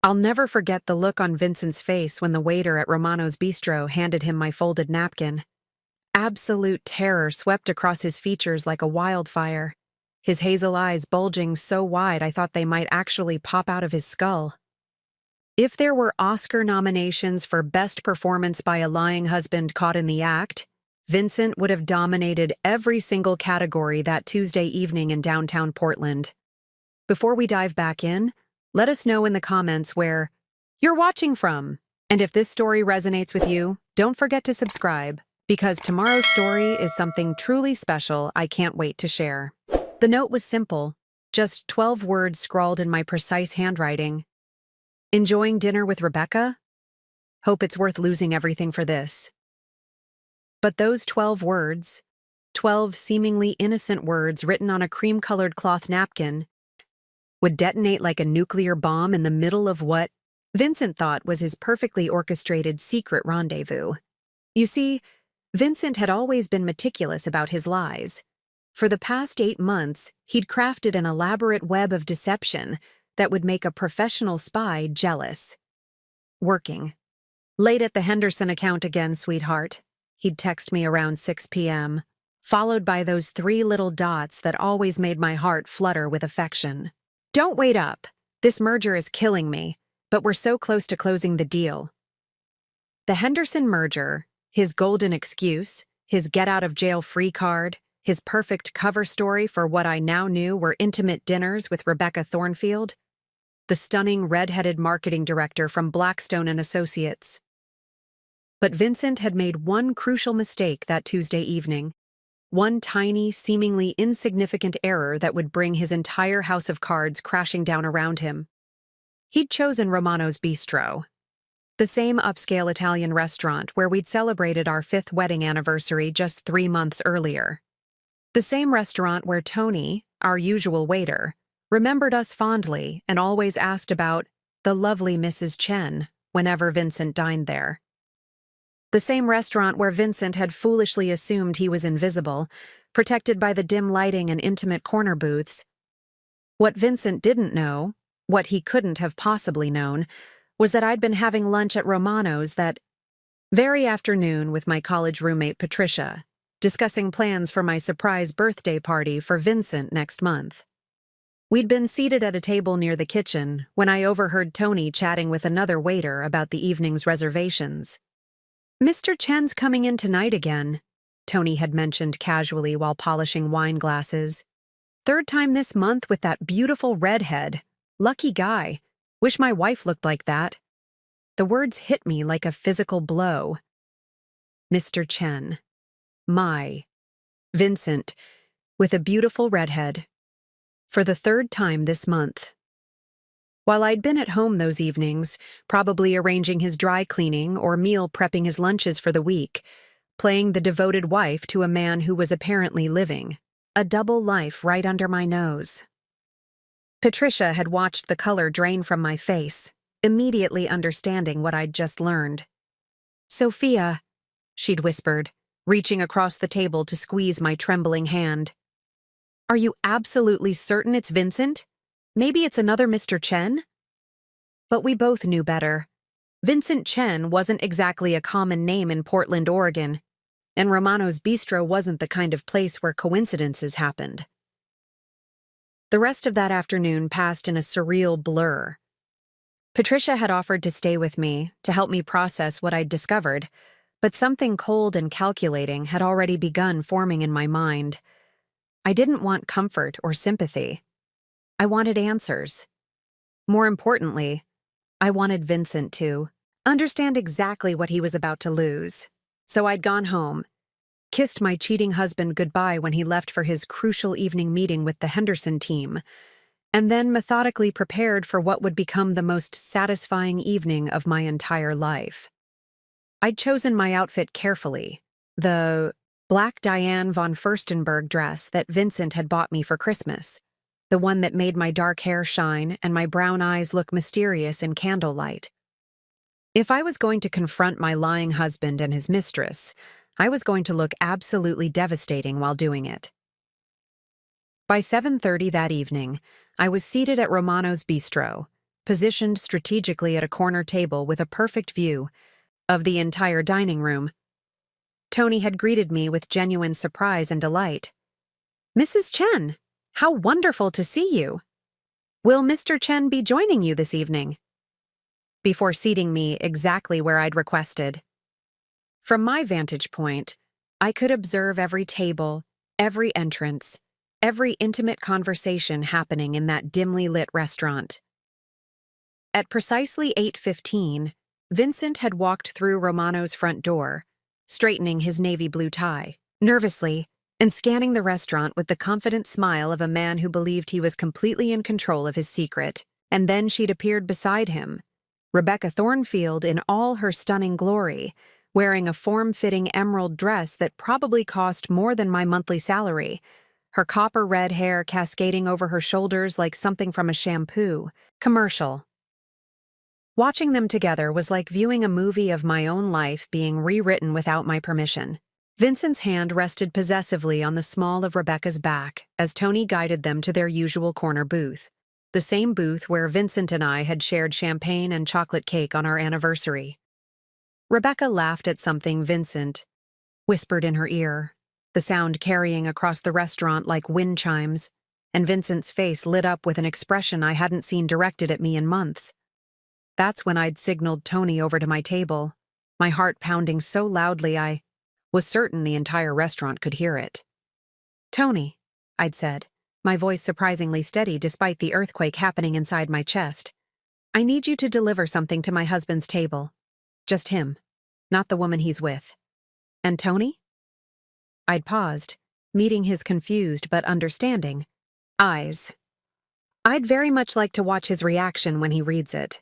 I'll never forget the look on Vincent's face when the waiter at Romano's Bistro handed him my folded napkin. Absolute terror swept across his features like a wildfire, his hazel eyes bulging so wide I thought they might actually pop out of his skull. If there were Oscar nominations for Best Performance by a Lying Husband Caught in the Act, Vincent would have dominated every single category that Tuesday evening in downtown Portland. Before we dive back in, let us know in the comments where you're watching from. And if this story resonates with you, don't forget to subscribe, because tomorrow's story is something truly special I can't wait to share. The note was simple, just 12 words scrawled in my precise handwriting. Enjoying dinner with Rebecca? Hope it's worth losing everything for this. But those 12 words, 12 seemingly innocent words written on a cream-colored cloth napkin, would detonate like a nuclear bomb in the middle of what Vincent thought was his perfectly orchestrated secret rendezvous. You see, Vincent had always been meticulous about his lies. For the past 8 months, he'd crafted an elaborate web of deception that would make a professional spy jealous. Working. Late at the Henderson account again, sweetheart. He'd text me around 6 p.m., followed by those 3 little dots that always made my heart flutter with affection. Don't wait up. This merger is killing me, but we're so close to closing the deal. The Henderson merger, his golden excuse, his get-out-of-jail-free card, his perfect cover story for what I now knew were intimate dinners with Rebecca Thornfield, the stunning red-headed marketing director from Blackstone and Associates. But Vincent had made one crucial mistake that Tuesday evening, one tiny, seemingly insignificant error that would bring his entire house of cards crashing down around him. He'd chosen Romano's Bistro, the same upscale Italian restaurant where we'd celebrated our 5th wedding anniversary just 3 months earlier. The same restaurant where Tony, our usual waiter, remembered us fondly and always asked about the lovely Mrs. Chen whenever Vincent dined there. The same restaurant where Vincent had foolishly assumed he was invisible, protected by the dim lighting and intimate corner booths. What Vincent didn't know, what he couldn't have possibly known, was that I'd been having lunch at Romano's that very afternoon with my college roommate Patricia, discussing plans for my surprise birthday party for Vincent next month. We'd been seated at a table near the kitchen when I overheard Tony chatting with another waiter about the evening's reservations. Mr. Chen's coming in tonight again, Tony had mentioned casually while polishing wine glasses. 3rd time this month with that beautiful redhead. Lucky guy. Wish my wife looked like that. The words hit me like a physical blow. Mr. Chen. My. Vincent. With a beautiful redhead. For the 3rd time this month. While I'd been at home those evenings, probably arranging his dry cleaning or meal prepping his lunches for the week, playing the devoted wife to a man who was apparently living a double life right under my nose. Patricia had watched the color drain from my face, immediately understanding what I'd just learned. Sophia, she'd whispered, reaching across the table to squeeze my trembling hand. Are you absolutely certain it's Vincent? Maybe it's another Mr. Chen? But we both knew better. Vincent Chen wasn't exactly a common name in Portland, Oregon, and Romano's Bistro wasn't the kind of place where coincidences happened. The rest of that afternoon passed in a surreal blur. Patricia had offered to stay with me, to help me process what I'd discovered, but something cold and calculating had already begun forming in my mind. I didn't want comfort or sympathy. I wanted answers. More importantly, I wanted Vincent to understand exactly what he was about to lose. So I'd gone home, kissed my cheating husband goodbye when he left for his crucial evening meeting with the Henderson team, and then methodically prepared for what would become the most satisfying evening of my entire life. I'd chosen my outfit carefully, the black Diane von Furstenberg dress that Vincent had bought me for Christmas, the one that made my dark hair shine and my brown eyes look mysterious in candlelight. If I was going to confront my lying husband and his mistress, I was going to look absolutely devastating while doing it. By 7:30 that evening, I was seated at Romano's Bistro, positioned strategically at a corner table with a perfect view of the entire dining room. Tony had greeted me with genuine surprise and delight. "Mrs. Chen, how wonderful to see you! Will Mr. Chen be joining you this evening?" Before seating me exactly where I'd requested. From my vantage point, I could observe every table, every entrance, every intimate conversation happening in that dimly lit restaurant. At precisely 8:15, Vincent had walked through Romano's front door, straightening his navy blue tie, nervously, and scanning the restaurant with the confident smile of a man who believed he was completely in control of his secret. And then she'd appeared beside him, Rebecca Thornfield in all her stunning glory, wearing a form-fitting emerald dress that probably cost more than my monthly salary, her copper-red hair cascading over her shoulders like something from a shampoo commercial. Watching them together was like viewing a movie of my own life being rewritten without my permission. Vincent's hand rested possessively on the small of Rebecca's back as Tony guided them to their usual corner booth, the same booth where Vincent and I had shared champagne and chocolate cake on our anniversary. Rebecca laughed at something Vincent whispered in her ear, the sound carrying across the restaurant like wind chimes, and Vincent's face lit up with an expression I hadn't seen directed at me in months. That's when I'd signaled Tony over to my table, my heart pounding so loudly I was certain the entire restaurant could hear it. "Tony," I'd said, my voice surprisingly steady despite the earthquake happening inside my chest, "I need you to deliver something to my husband's table. Just him, not the woman he's with." "And Tony?" I'd paused, meeting his confused but understanding eyes. I'd very much like to watch his reaction when he reads it.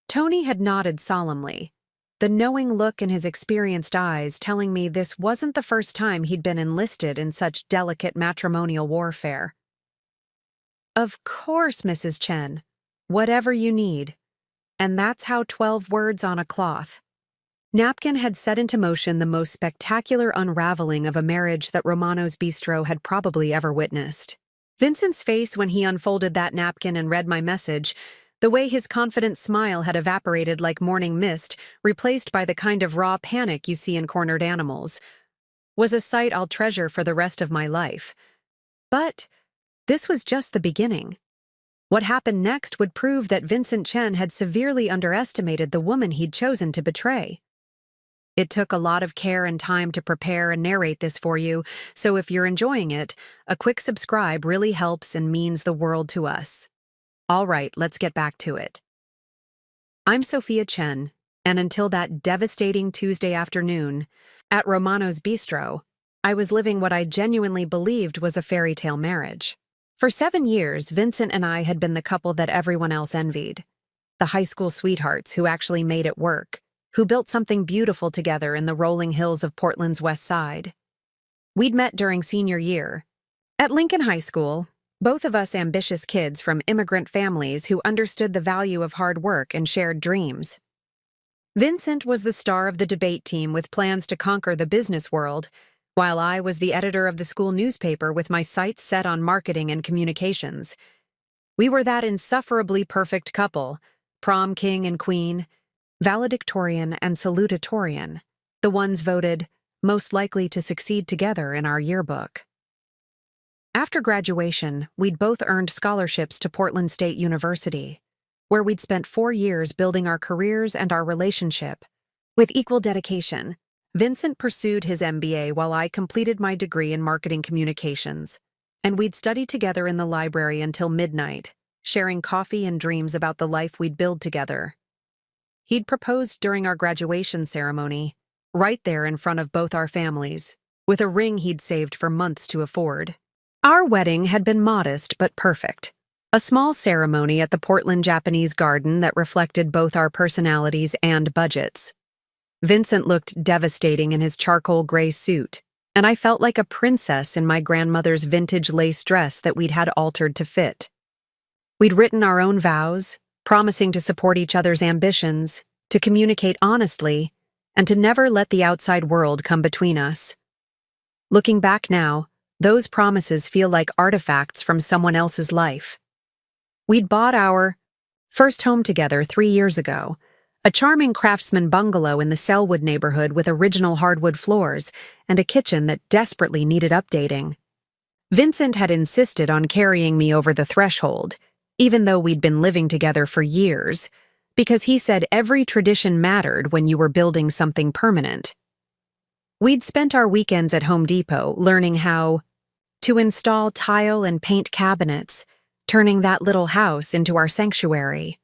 Tony had nodded solemnly, the knowing look in his experienced eyes telling me this wasn't the first time he'd been enlisted in such delicate matrimonial warfare. "Of course, Mrs. Chen. Whatever you need." And that's how 12 words on a cloth. Napkin had set into motion the most spectacular unraveling of a marriage that Romano's Bistro had probably ever witnessed. Vincent's face when he unfolded that napkin and read my message, the way his confident smile had evaporated like morning mist, replaced by the kind of raw panic you see in cornered animals, was a sight I'll treasure for the rest of my life. But this was just the beginning. What happened next would prove that Vincent Chen had severely underestimated the woman he'd chosen to betray. It took a lot of care and time to prepare and narrate this for you, so if you're enjoying it, a quick subscribe really helps and means the world to us. All right, let's get back to it. I'm Sophia Chen, and until that devastating Tuesday afternoon, at Romano's Bistro, I was living what I genuinely believed was a fairy tale marriage. For 7 years, Vincent and I had been the couple that everyone else envied. The high school sweethearts who actually made it work, who built something beautiful together in the rolling hills of Portland's West Side. We'd met during senior year. At Lincoln High School, both of us ambitious kids from immigrant families who understood the value of hard work and shared dreams. Vincent was the star of the debate team with plans to conquer the business world, while I was the editor of the school newspaper with my sights set on marketing and communications. We were that insufferably perfect couple, prom king and queen, valedictorian and salutatorian, the ones voted most likely to succeed together in our yearbook. After graduation, we'd both earned scholarships to Portland State University, where we'd spent 4 years building our careers and our relationship. With equal dedication, Vincent pursued his MBA while I completed my degree in marketing communications, and we'd study together in the library until midnight, sharing coffee and dreams about the life we'd build together. He'd proposed during our graduation ceremony, right there in front of both our families, with a ring he'd saved for months to afford. Our wedding had been modest but perfect. A small ceremony at the Portland Japanese garden that reflected both our personalities and budgets. Vincent looked devastating in his charcoal gray suit, and I felt like a princess in my grandmother's vintage lace dress that we'd had altered to fit. We'd written our own vows, promising to support each other's ambitions, to communicate honestly, and to never let the outside world come between us. Looking back now, those promises feel like artifacts from someone else's life. We'd bought our First home together 3 years ago. A charming craftsman bungalow in the Selwood neighborhood with original hardwood floors and a kitchen that desperately needed updating. Vincent had insisted on carrying me over the threshold, even though we'd been living together for years, because he said every tradition mattered when you were building something permanent. We'd spent our weekends at Home Depot learning how to install tile and paint cabinets, turning that little house into our sanctuary.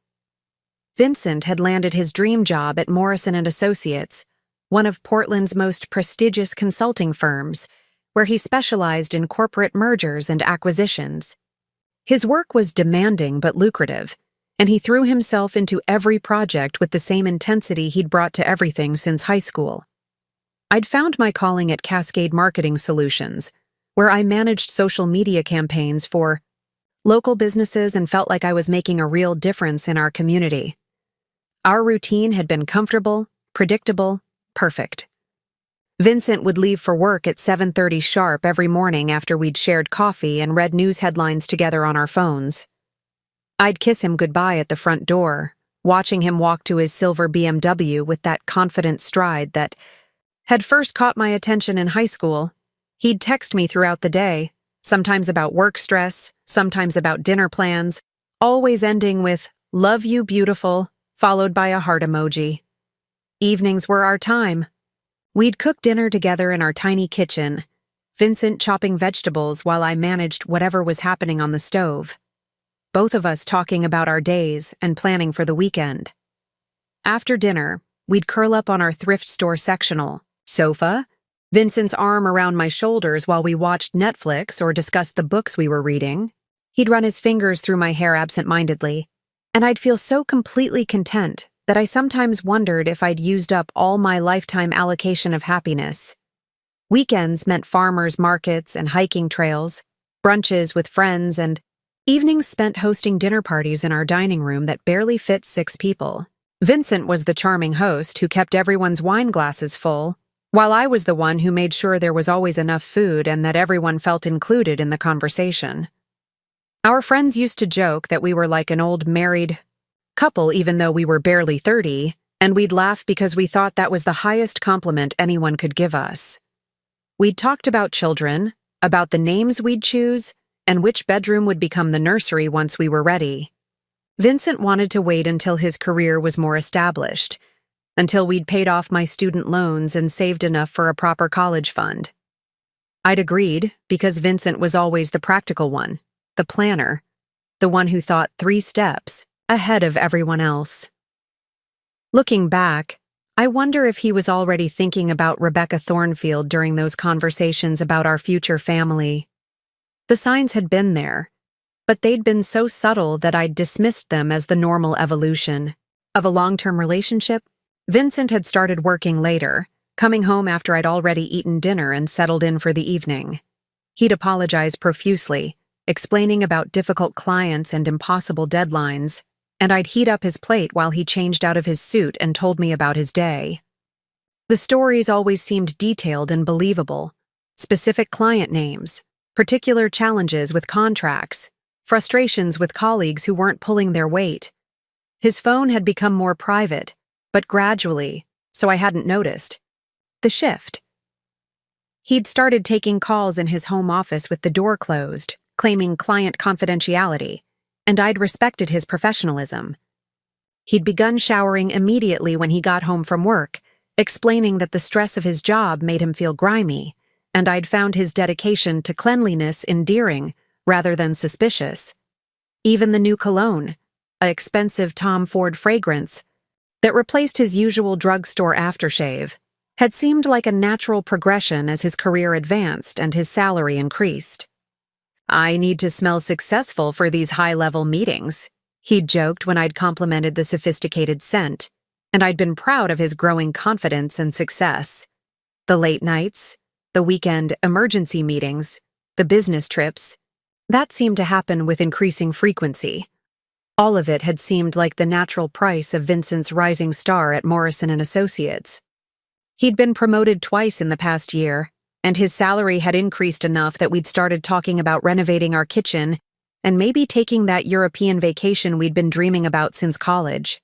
Vincent had landed his dream job at Morrison & Associates, one of Portland's most prestigious consulting firms, where he specialized in corporate mergers and acquisitions. His work was demanding but lucrative, and he threw himself into every project with the same intensity he'd brought to everything since high school. I'd found my calling at Cascade Marketing Solutions, where I managed social media campaigns for local businesses and felt like I was making a real difference in our community. Our routine had been comfortable, predictable, perfect. Vincent would leave for work at 7:30 sharp every morning after we'd shared coffee and read news headlines together on our phones. I'd kiss him goodbye at the front door, watching him walk to his silver BMW with that confident stride that had first caught my attention in high school. He'd text me throughout the day, sometimes about work stress, sometimes about dinner plans, always ending with, "Love you, beautiful," followed by a heart emoji. Evenings were our time. We'd cook dinner together in our tiny kitchen, Vincent chopping vegetables while I managed whatever was happening on the stove. Both of us talking about our days and planning for the weekend. After dinner, we'd curl up on our thrift store sectional sofa, Vincent's arm around my shoulders while we watched Netflix or discussed the books we were reading. He'd run his fingers through my hair absent-mindedly, and I'd feel so completely content that I sometimes wondered if I'd used up all my lifetime allocation of happiness. Weekends meant farmers' markets and hiking trails, brunches with friends, and evenings spent hosting dinner parties in our dining room that barely fit 6 people. Vincent was the charming host who kept everyone's wine glasses full, while I was the one who made sure there was always enough food and that everyone felt included in the conversation. Our friends used to joke that we were like an old married couple even though we were barely 30, and we'd laugh because we thought that was the highest compliment anyone could give us. We'd talked about children, about the names we'd choose, and which bedroom would become the nursery once we were ready. Vincent wanted to wait until his career was more established, until we'd paid off my student loans and saved enough for a proper college fund. I'd agreed because Vincent was always the practical one, the planner, the one who thought 3 steps ahead of everyone else. Looking back, I wonder if he was already thinking about Rebecca Thornfield during those conversations about our future family. The signs had been there, but they'd been so subtle that I'd dismissed them as the normal evolution of a long-term relationship. Vincent had started working later, coming home after I'd already eaten dinner and settled in for the evening. He'd apologize profusely, explaining about difficult clients and impossible deadlines, and I'd heat up his plate while he changed out of his suit and told me about his day. The stories always seemed detailed and believable, specific client names, particular challenges with contracts, frustrations with colleagues who weren't pulling their weight. His phone had become more private, but gradually, so I hadn't noticed. The shift. He'd started taking calls in his home office with the door closed, claiming client confidentiality, and I'd respected his professionalism. He'd begun showering immediately when he got home from work, explaining that the stress of his job made him feel grimy, and I'd found his dedication to cleanliness endearing rather than suspicious. Even the new cologne, an expensive Tom Ford fragrance that replaced his usual drugstore aftershave, had seemed like a natural progression as his career advanced and his salary increased. "I need to smell successful for these high-level meetings," he'd joked when I'd complimented the sophisticated scent, and I'd been proud of his growing confidence and success. The late nights, the weekend emergency meetings, the business trips, that seemed to happen with increasing frequency. All of it had seemed like the natural price of Vincent's rising star at Morrison & Associates. He'd been promoted twice in the past year, and his salary had increased enough that we'd started talking about renovating our kitchen and maybe taking that European vacation we'd been dreaming about since college.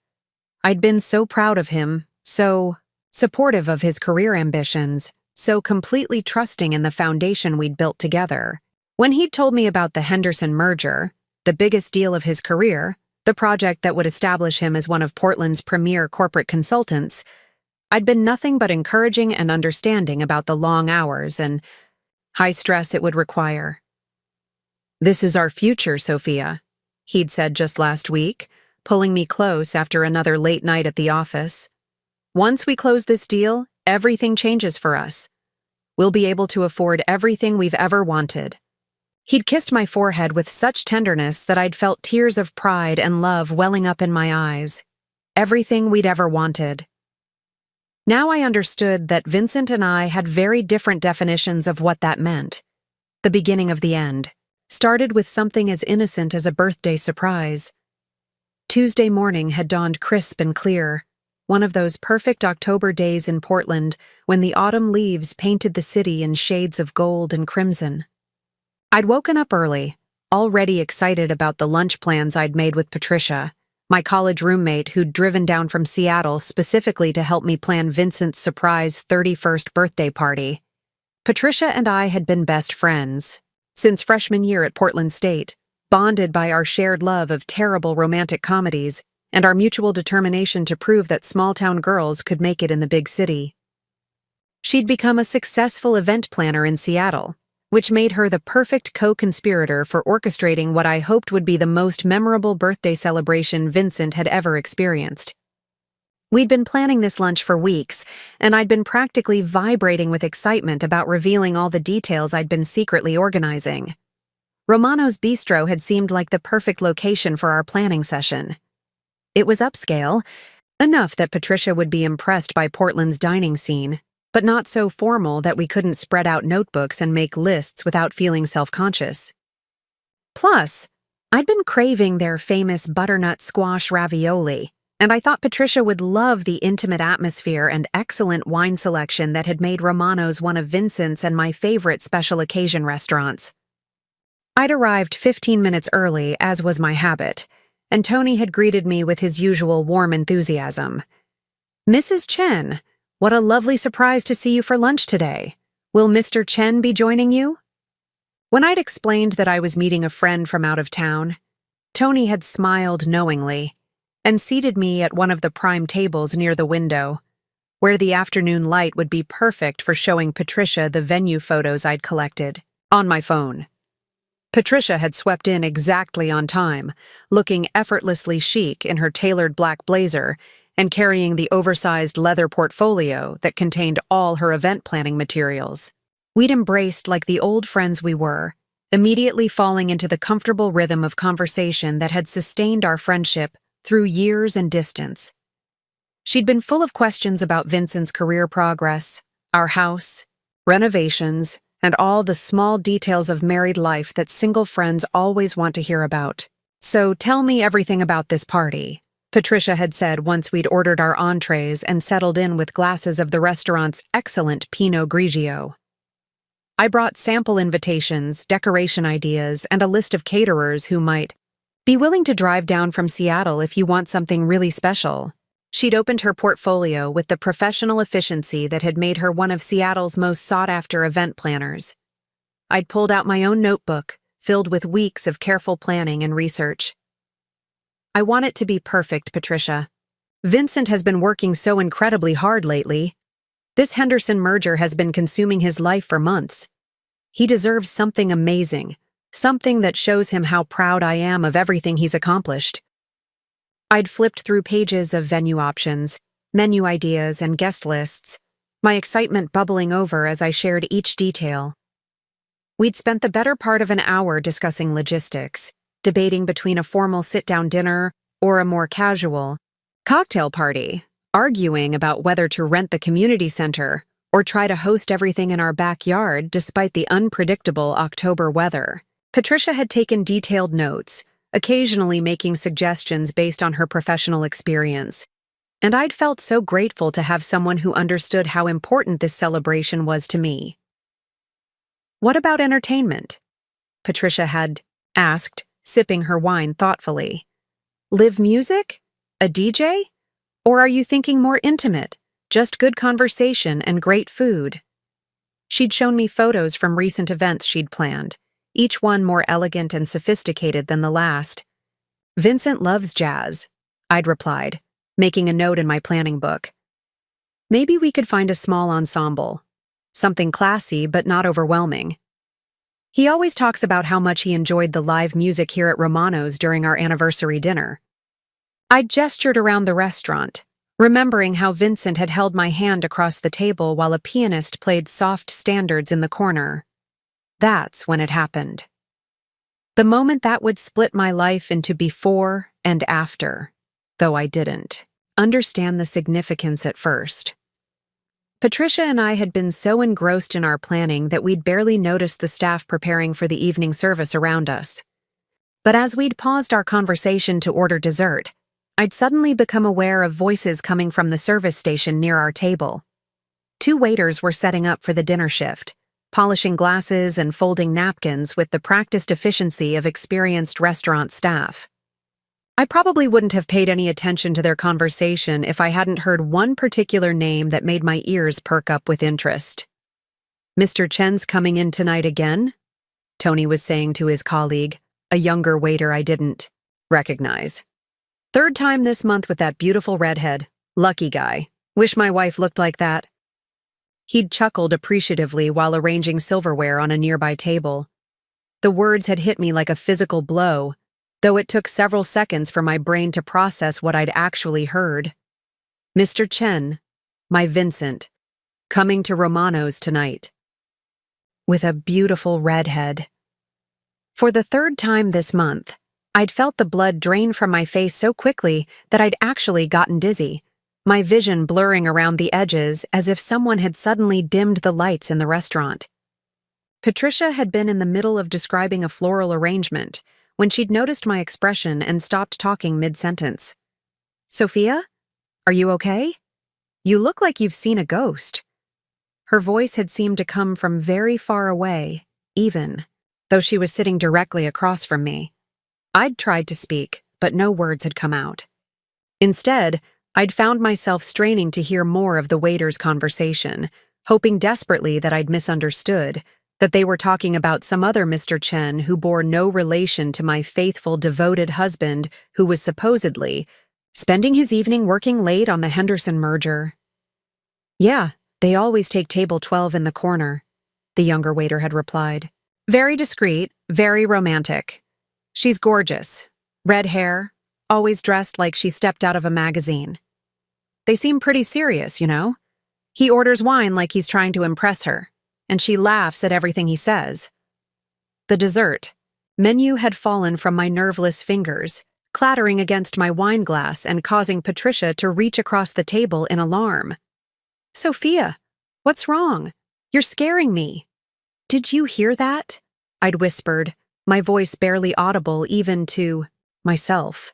I'd been so proud of him, so supportive of his career ambitions, so completely trusting in the foundation we'd built together. When he'd told me about the Henderson merger, the biggest deal of his career, the project that would establish him as one of Portland's premier corporate consultants, I'd been nothing but encouraging and understanding about the long hours and high stress it would require. "This is our future, Sophia," he'd said just last week, pulling me close after another late night at the office. "Once we close this deal, everything changes for us. We'll be able to afford everything we've ever wanted." He'd kissed my forehead with such tenderness that I'd felt tears of pride and love welling up in my eyes. Everything we'd ever wanted. Now I understood that Vincent and I had very different definitions of what that meant. The beginning of the end started with something as innocent as a birthday surprise. Tuesday morning had dawned crisp and clear, one of those perfect October days in Portland when the autumn leaves painted the city in shades of gold and crimson. I'd woken up early, already excited about the lunch plans I'd made with Patricia, my college roommate who'd driven down from Seattle specifically to help me plan Vincent's surprise 31st birthday party. Patricia and I had been best friends since freshman year at Portland State, bonded by our shared love of terrible romantic comedies and our mutual determination to prove that small-town girls could make it in the big city. She'd become a successful event planner in Seattle, which made her the perfect co-conspirator for orchestrating what I hoped would be the most memorable birthday celebration Vincent had ever experienced. We'd been planning this lunch for weeks, and I'd been practically vibrating with excitement about revealing all the details I'd been secretly organizing. Romano's Bistro had seemed like the perfect location for our planning session. It was upscale, enough that Patricia would be impressed by Portland's dining scene, but not so formal that we couldn't spread out notebooks and make lists without feeling self-conscious. Plus, I'd been craving their famous butternut squash ravioli, and I thought Patricia would love the intimate atmosphere and excellent wine selection that had made Romano's one of Vincent's and my favorite special occasion restaurants. I'd arrived 15 minutes early, as was my habit, and Tony had greeted me with his usual warm enthusiasm. "Mrs. Chen, what a lovely surprise to see you for lunch today. Will Mr. Chen be joining you?" When I'd explained that I was meeting a friend from out of town, Tony had smiled knowingly and seated me at one of the prime tables near the window, where the afternoon light would be perfect for showing Patricia the venue photos I'd collected on my phone. Patricia had swept in exactly on time, looking effortlessly chic in her tailored black blazer and carrying the oversized leather portfolio that contained all her event planning materials. We'd embraced like the old friends we were, immediately falling into the comfortable rhythm of conversation that had sustained our friendship through years and distance. She'd been full of questions about Vincent's career progress, our house, renovations, and all the small details of married life that single friends always want to hear about. "So tell me everything about this party," Patricia had said once we'd ordered our entrees and settled in with glasses of the restaurant's excellent Pinot Grigio. I brought sample invitations, decoration ideas, and a list of caterers who might be willing to drive down from Seattle if you want something really special. She'd opened her portfolio with the professional efficiency that had made her one of Seattle's most sought-after event planners. I'd pulled out my own notebook, filled with weeks of careful planning and research. "I want it to be perfect, Patricia. Vincent has been working so incredibly hard lately. This Henderson merger has been consuming his life for months. He deserves something amazing, something that shows him how proud I am of everything he's accomplished." I'd flipped through pages of venue options, menu ideas, and guest lists, my excitement bubbling over as I shared each detail. We'd spent the better part of an hour discussing logistics, debating between a formal sit-down dinner or a more casual cocktail party, arguing about whether to rent the community center or try to host everything in our backyard despite the unpredictable October weather. Patricia had taken detailed notes, occasionally making suggestions based on her professional experience, and I'd felt so grateful to have someone who understood how important this celebration was to me. "What about entertainment?" Patricia had asked, sipping her wine thoughtfully. Live music? A DJ? Or are you thinking more intimate, just good conversation and great food? She'd shown me photos from recent events she'd planned, each one more elegant and sophisticated than the last. Vincent loves jazz, I'd replied, making a note in my planning book. Maybe we could find a small ensemble, something classy but not overwhelming. He always talks about how much he enjoyed the live music here at Romano's during our anniversary dinner. I gestured around the restaurant, remembering how Vincent had held my hand across the table while a pianist played soft standards in the corner. That's when it happened. The moment that would split my life into before and after, though I didn't understand the significance at first. Patricia and I had been so engrossed in our planning that we'd barely noticed the staff preparing for the evening service around us. But as we'd paused our conversation to order dessert, I'd suddenly become aware of voices coming from the service station near our table. 2 waiters were setting up for the dinner shift, polishing glasses and folding napkins with the practiced efficiency of experienced restaurant staff. I probably wouldn't have paid any attention to their conversation if I hadn't heard one particular name that made my ears perk up with interest. "Mr. Chen's coming in tonight again?" Tony was saying to his colleague, a younger waiter I didn't recognize. "Third time this month with that beautiful redhead. Lucky guy. Wish my wife looked like that." He'd chuckled appreciatively while arranging silverware on a nearby table. The words had hit me like a physical blow, though it took several seconds for my brain to process what I'd actually heard. "Mr. Chen, my Vincent, coming to Romano's tonight. With a beautiful redhead." For the 3rd time this month, I'd felt the blood drain from my face so quickly that I'd actually gotten dizzy, my vision blurring around the edges as if someone had suddenly dimmed the lights in the restaurant. Patricia had been in the middle of describing a floral arrangement when she'd noticed my expression and stopped talking mid-sentence. "Sophia? Are you okay? You look like you've seen a ghost." Her voice had seemed to come from very far away, even though she was sitting directly across from me. I'd tried to speak, but no words had come out. Instead, I'd found myself straining to hear more of the waiters' conversation, hoping desperately that I'd misunderstood, that they were talking about some other Mr. Chen who bore no relation to my faithful, devoted husband who was supposedly spending his evening working late on the Henderson merger. "Yeah, they always take table 12 in the corner," the younger waiter had replied. "Very discreet, very romantic. She's gorgeous. Red hair, always dressed like she stepped out of a magazine. They seem pretty serious, you know. He orders wine like he's trying to impress her, and she laughs at everything he says." The dessert menu had fallen from my nerveless fingers, clattering against my wine glass and causing Patricia to reach across the table in alarm. "Sophia, what's wrong? You're scaring me." "Did you hear that?" I'd whispered, my voice barely audible even to myself.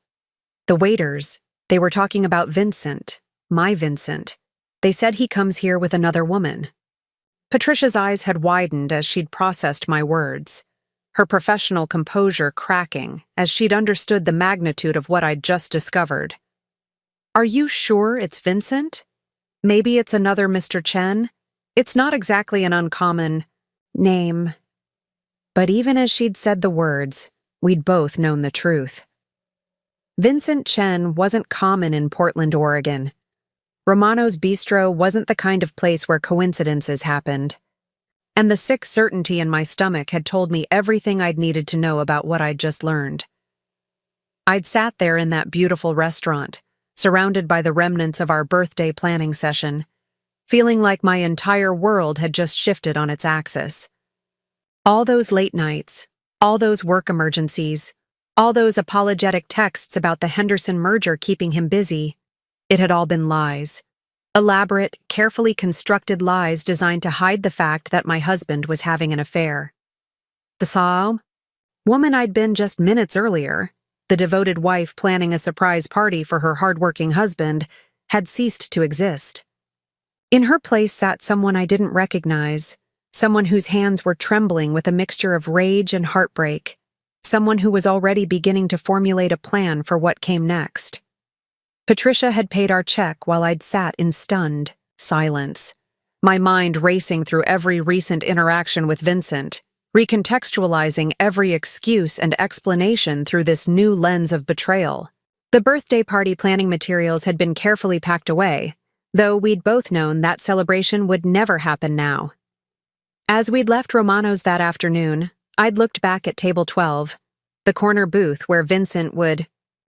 The waiters, they were talking about Vincent, my Vincent. They said he comes here with another woman. Patricia's eyes had widened as she'd processed my words, her professional composure cracking as she'd understood the magnitude of what I'd just discovered. "Are you sure it's Vincent? Maybe it's another Mr. Chen? It's not exactly an uncommon name." But even as she'd said the words, we'd both known the truth. Vincent Chen wasn't common in Portland, Oregon. Romano's Bistro wasn't the kind of place where coincidences happened. And the sick certainty in my stomach had told me everything I'd needed to know about what I'd just learned. I'd sat there in that beautiful restaurant, surrounded by the remnants of our birthday planning session, feeling like my entire world had just shifted on its axis. All those late nights, all those work emergencies, all those apologetic texts about the Henderson merger keeping him busy, it had all been lies. Elaborate, carefully constructed lies designed to hide the fact that my husband was having an affair. The same woman I'd been just minutes earlier, the devoted wife planning a surprise party for her hardworking husband, had ceased to exist. In her place sat someone I didn't recognize, someone whose hands were trembling with a mixture of rage and heartbreak, someone who was already beginning to formulate a plan for what came next. Patricia had paid our check while I'd sat in stunned silence, my mind racing through every recent interaction with Vincent, recontextualizing every excuse and explanation through this new lens of betrayal. The birthday party planning materials had been carefully packed away, though we'd both known that celebration would never happen now. As we'd left Romano's that afternoon, I'd looked back at table 12, the corner booth where Vincent would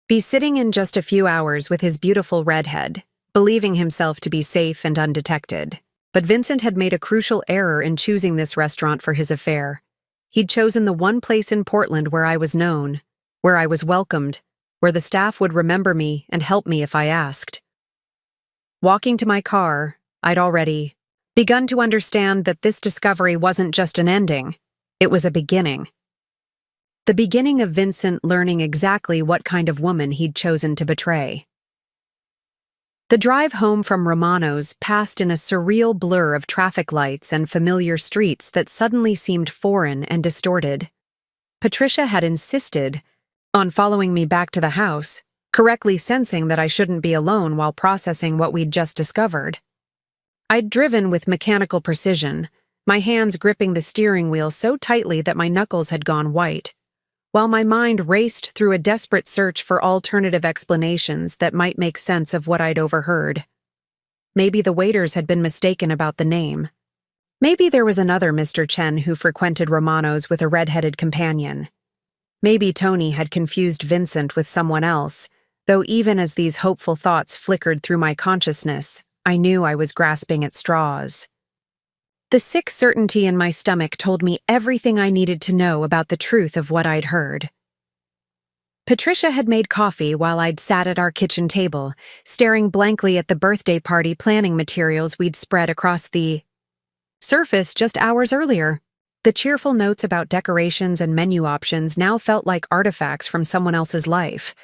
be sitting in just a few hours with his beautiful redhead, believing himself to be safe and undetected. But Vincent had made a crucial error in choosing this restaurant for his affair. He'd chosen the one place in Portland where I was known, where I was welcomed, where the staff would remember me and help me if I asked. Walking to my car, I'd already begun to understand that this discovery wasn't just an ending, it was a beginning. The beginning of Vincent learning exactly what kind of woman he'd chosen to betray. The drive home from Romano's passed in a surreal blur of traffic lights and familiar streets that suddenly seemed foreign and distorted. Patricia had insisted on following me back to the house, correctly sensing that I shouldn't be alone while processing what we'd just discovered. I'd driven with mechanical precision, my hands gripping the steering wheel so tightly that my knuckles had gone white, while my mind raced through a desperate search for alternative explanations that might make sense of what I'd overheard. Maybe the waiters had been mistaken about the name. Maybe there was another Mr. Chen who frequented Romano's with a red-headed companion. Maybe Tony had confused Vincent with someone else, though even as these hopeful thoughts flickered through my consciousness, I knew I was grasping at straws. The sick certainty in my stomach told me everything I needed to know about the truth of what I'd heard. Patricia had made coffee while I'd sat at our kitchen table, staring blankly at the birthday party planning materials we'd spread across the surface just hours earlier. The cheerful notes about decorations and menu options now felt like artifacts from someone else's life.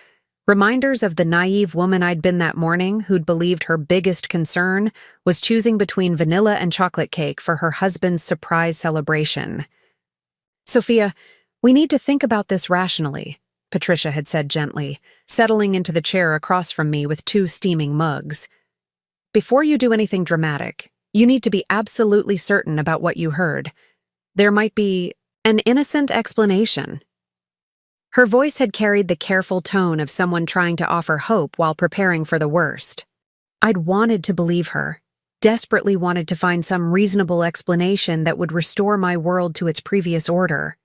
Reminders of the naive woman I'd been that morning who'd believed her biggest concern was choosing between vanilla and chocolate cake for her husband's surprise celebration. "Sophia, we need to think about this rationally," Patricia had said gently, settling into the chair across from me with 2 steaming mugs. "Before you do anything dramatic, you need to be absolutely certain about what you heard. There might be an innocent explanation." Her voice had carried the careful tone of someone trying to offer hope while preparing for the worst. I'd wanted to believe her, desperately wanted to find some reasonable explanation that would restore my world to its previous order.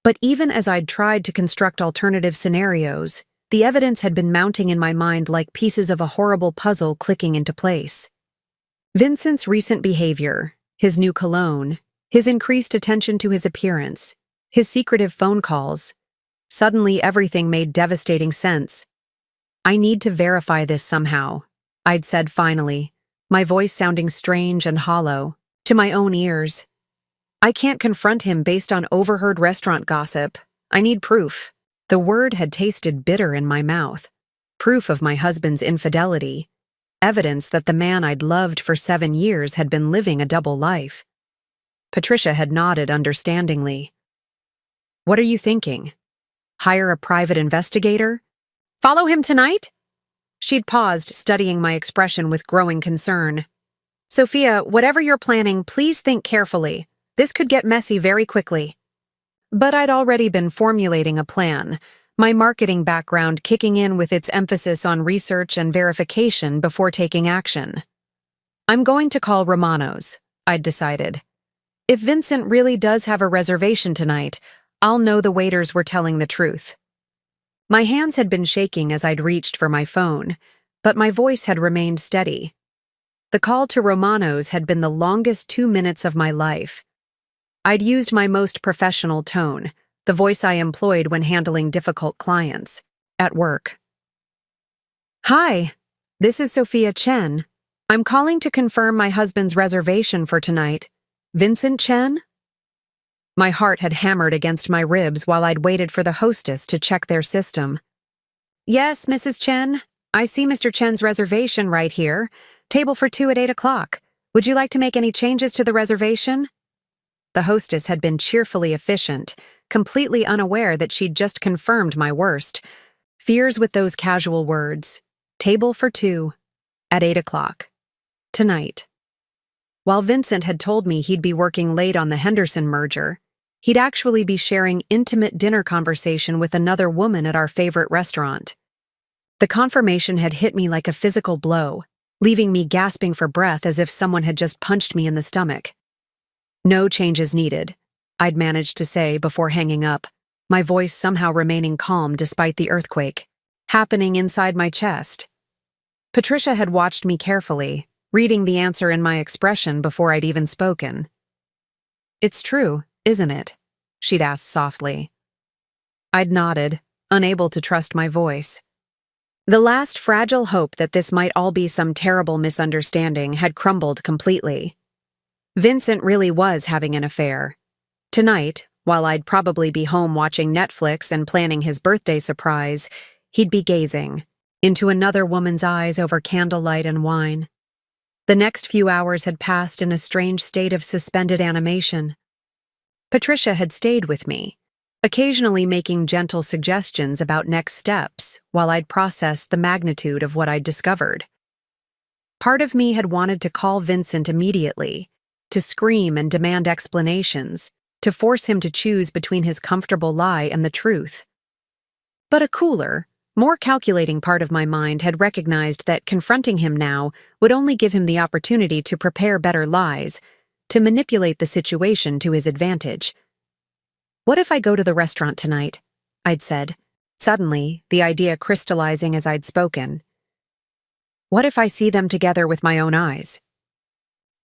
But even as I'd tried to construct alternative scenarios, the evidence had been mounting in my mind like pieces of a horrible puzzle clicking into place. Vincent's recent behavior, his new cologne, his increased attention to his appearance, his secretive phone calls. Suddenly, everything made devastating sense. "I need to verify this somehow," I'd said finally, my voice sounding strange and hollow, to my own ears. "I can't confront him based on overheard restaurant gossip. I need proof." The word had tasted bitter in my mouth. Proof of my husband's infidelity. Evidence that the man I'd loved for 7 years had been living a double life. Patricia had nodded understandingly. "What are you thinking? Hire a private investigator? Follow him tonight?" She'd paused, studying my expression with growing concern. "Sophia, whatever you're planning, please think carefully. This could get messy very quickly." But I'd already been formulating a plan, my marketing background kicking in with its emphasis on research and verification before taking action. "I'm going to call Romano's," I'd decided. "If Vincent really does have a reservation tonight, I'll know the waiters were telling the truth." My hands had been shaking as I'd reached for my phone, but my voice had remained steady. The call to Romano's had been the longest 2 minutes of my life. I'd used my most professional tone, the voice I employed when handling difficult clients, at work. "Hi, this is Sophia Chen. I'm calling to confirm my husband's reservation for tonight. Vincent Chen?" My heart had hammered against my ribs while I'd waited for the hostess to check their system. "Yes, Mrs. Chen. I see Mr. Chen's reservation right here. Table for 2 at 8 o'clock. Would you like to make any changes to the reservation?" The hostess had been cheerfully efficient, completely unaware that she'd just confirmed my worst fears with those casual words. Table for two, at 8 o'clock. Tonight. While Vincent had told me he'd be working late on the Henderson merger, he'd actually be sharing intimate dinner conversation with another woman at our favorite restaurant. The confirmation had hit me like a physical blow, leaving me gasping for breath as if someone had just punched me in the stomach. No changes needed, I'd managed to say before hanging up, my voice somehow remaining calm despite the earthquake happening inside my chest. Patricia had watched me carefully, reading the answer in my expression before I'd even spoken. "It's true, isn't it?" she'd asked softly. I'd nodded, unable to trust my voice. The last fragile hope that this might all be some terrible misunderstanding had crumbled completely. Vincent really was having an affair. Tonight, while I'd probably be home watching Netflix and planning his birthday surprise, he'd be gazing into another woman's eyes over candlelight and wine. The next few hours had passed in a strange state of suspended animation. Patricia had stayed with me, occasionally making gentle suggestions about next steps while I'd processed the magnitude of what I'd discovered. Part of me had wanted to call Vincent immediately, to scream and demand explanations, to force him to choose between his comfortable lie and the truth. But a cooler, more calculating part of my mind had recognized that confronting him now would only give him the opportunity to prepare better lies, to manipulate the situation to his advantage. "What if I go to the restaurant tonight?" I'd said, suddenly, the idea crystallizing as I'd spoken. "What if I see them together with my own eyes?"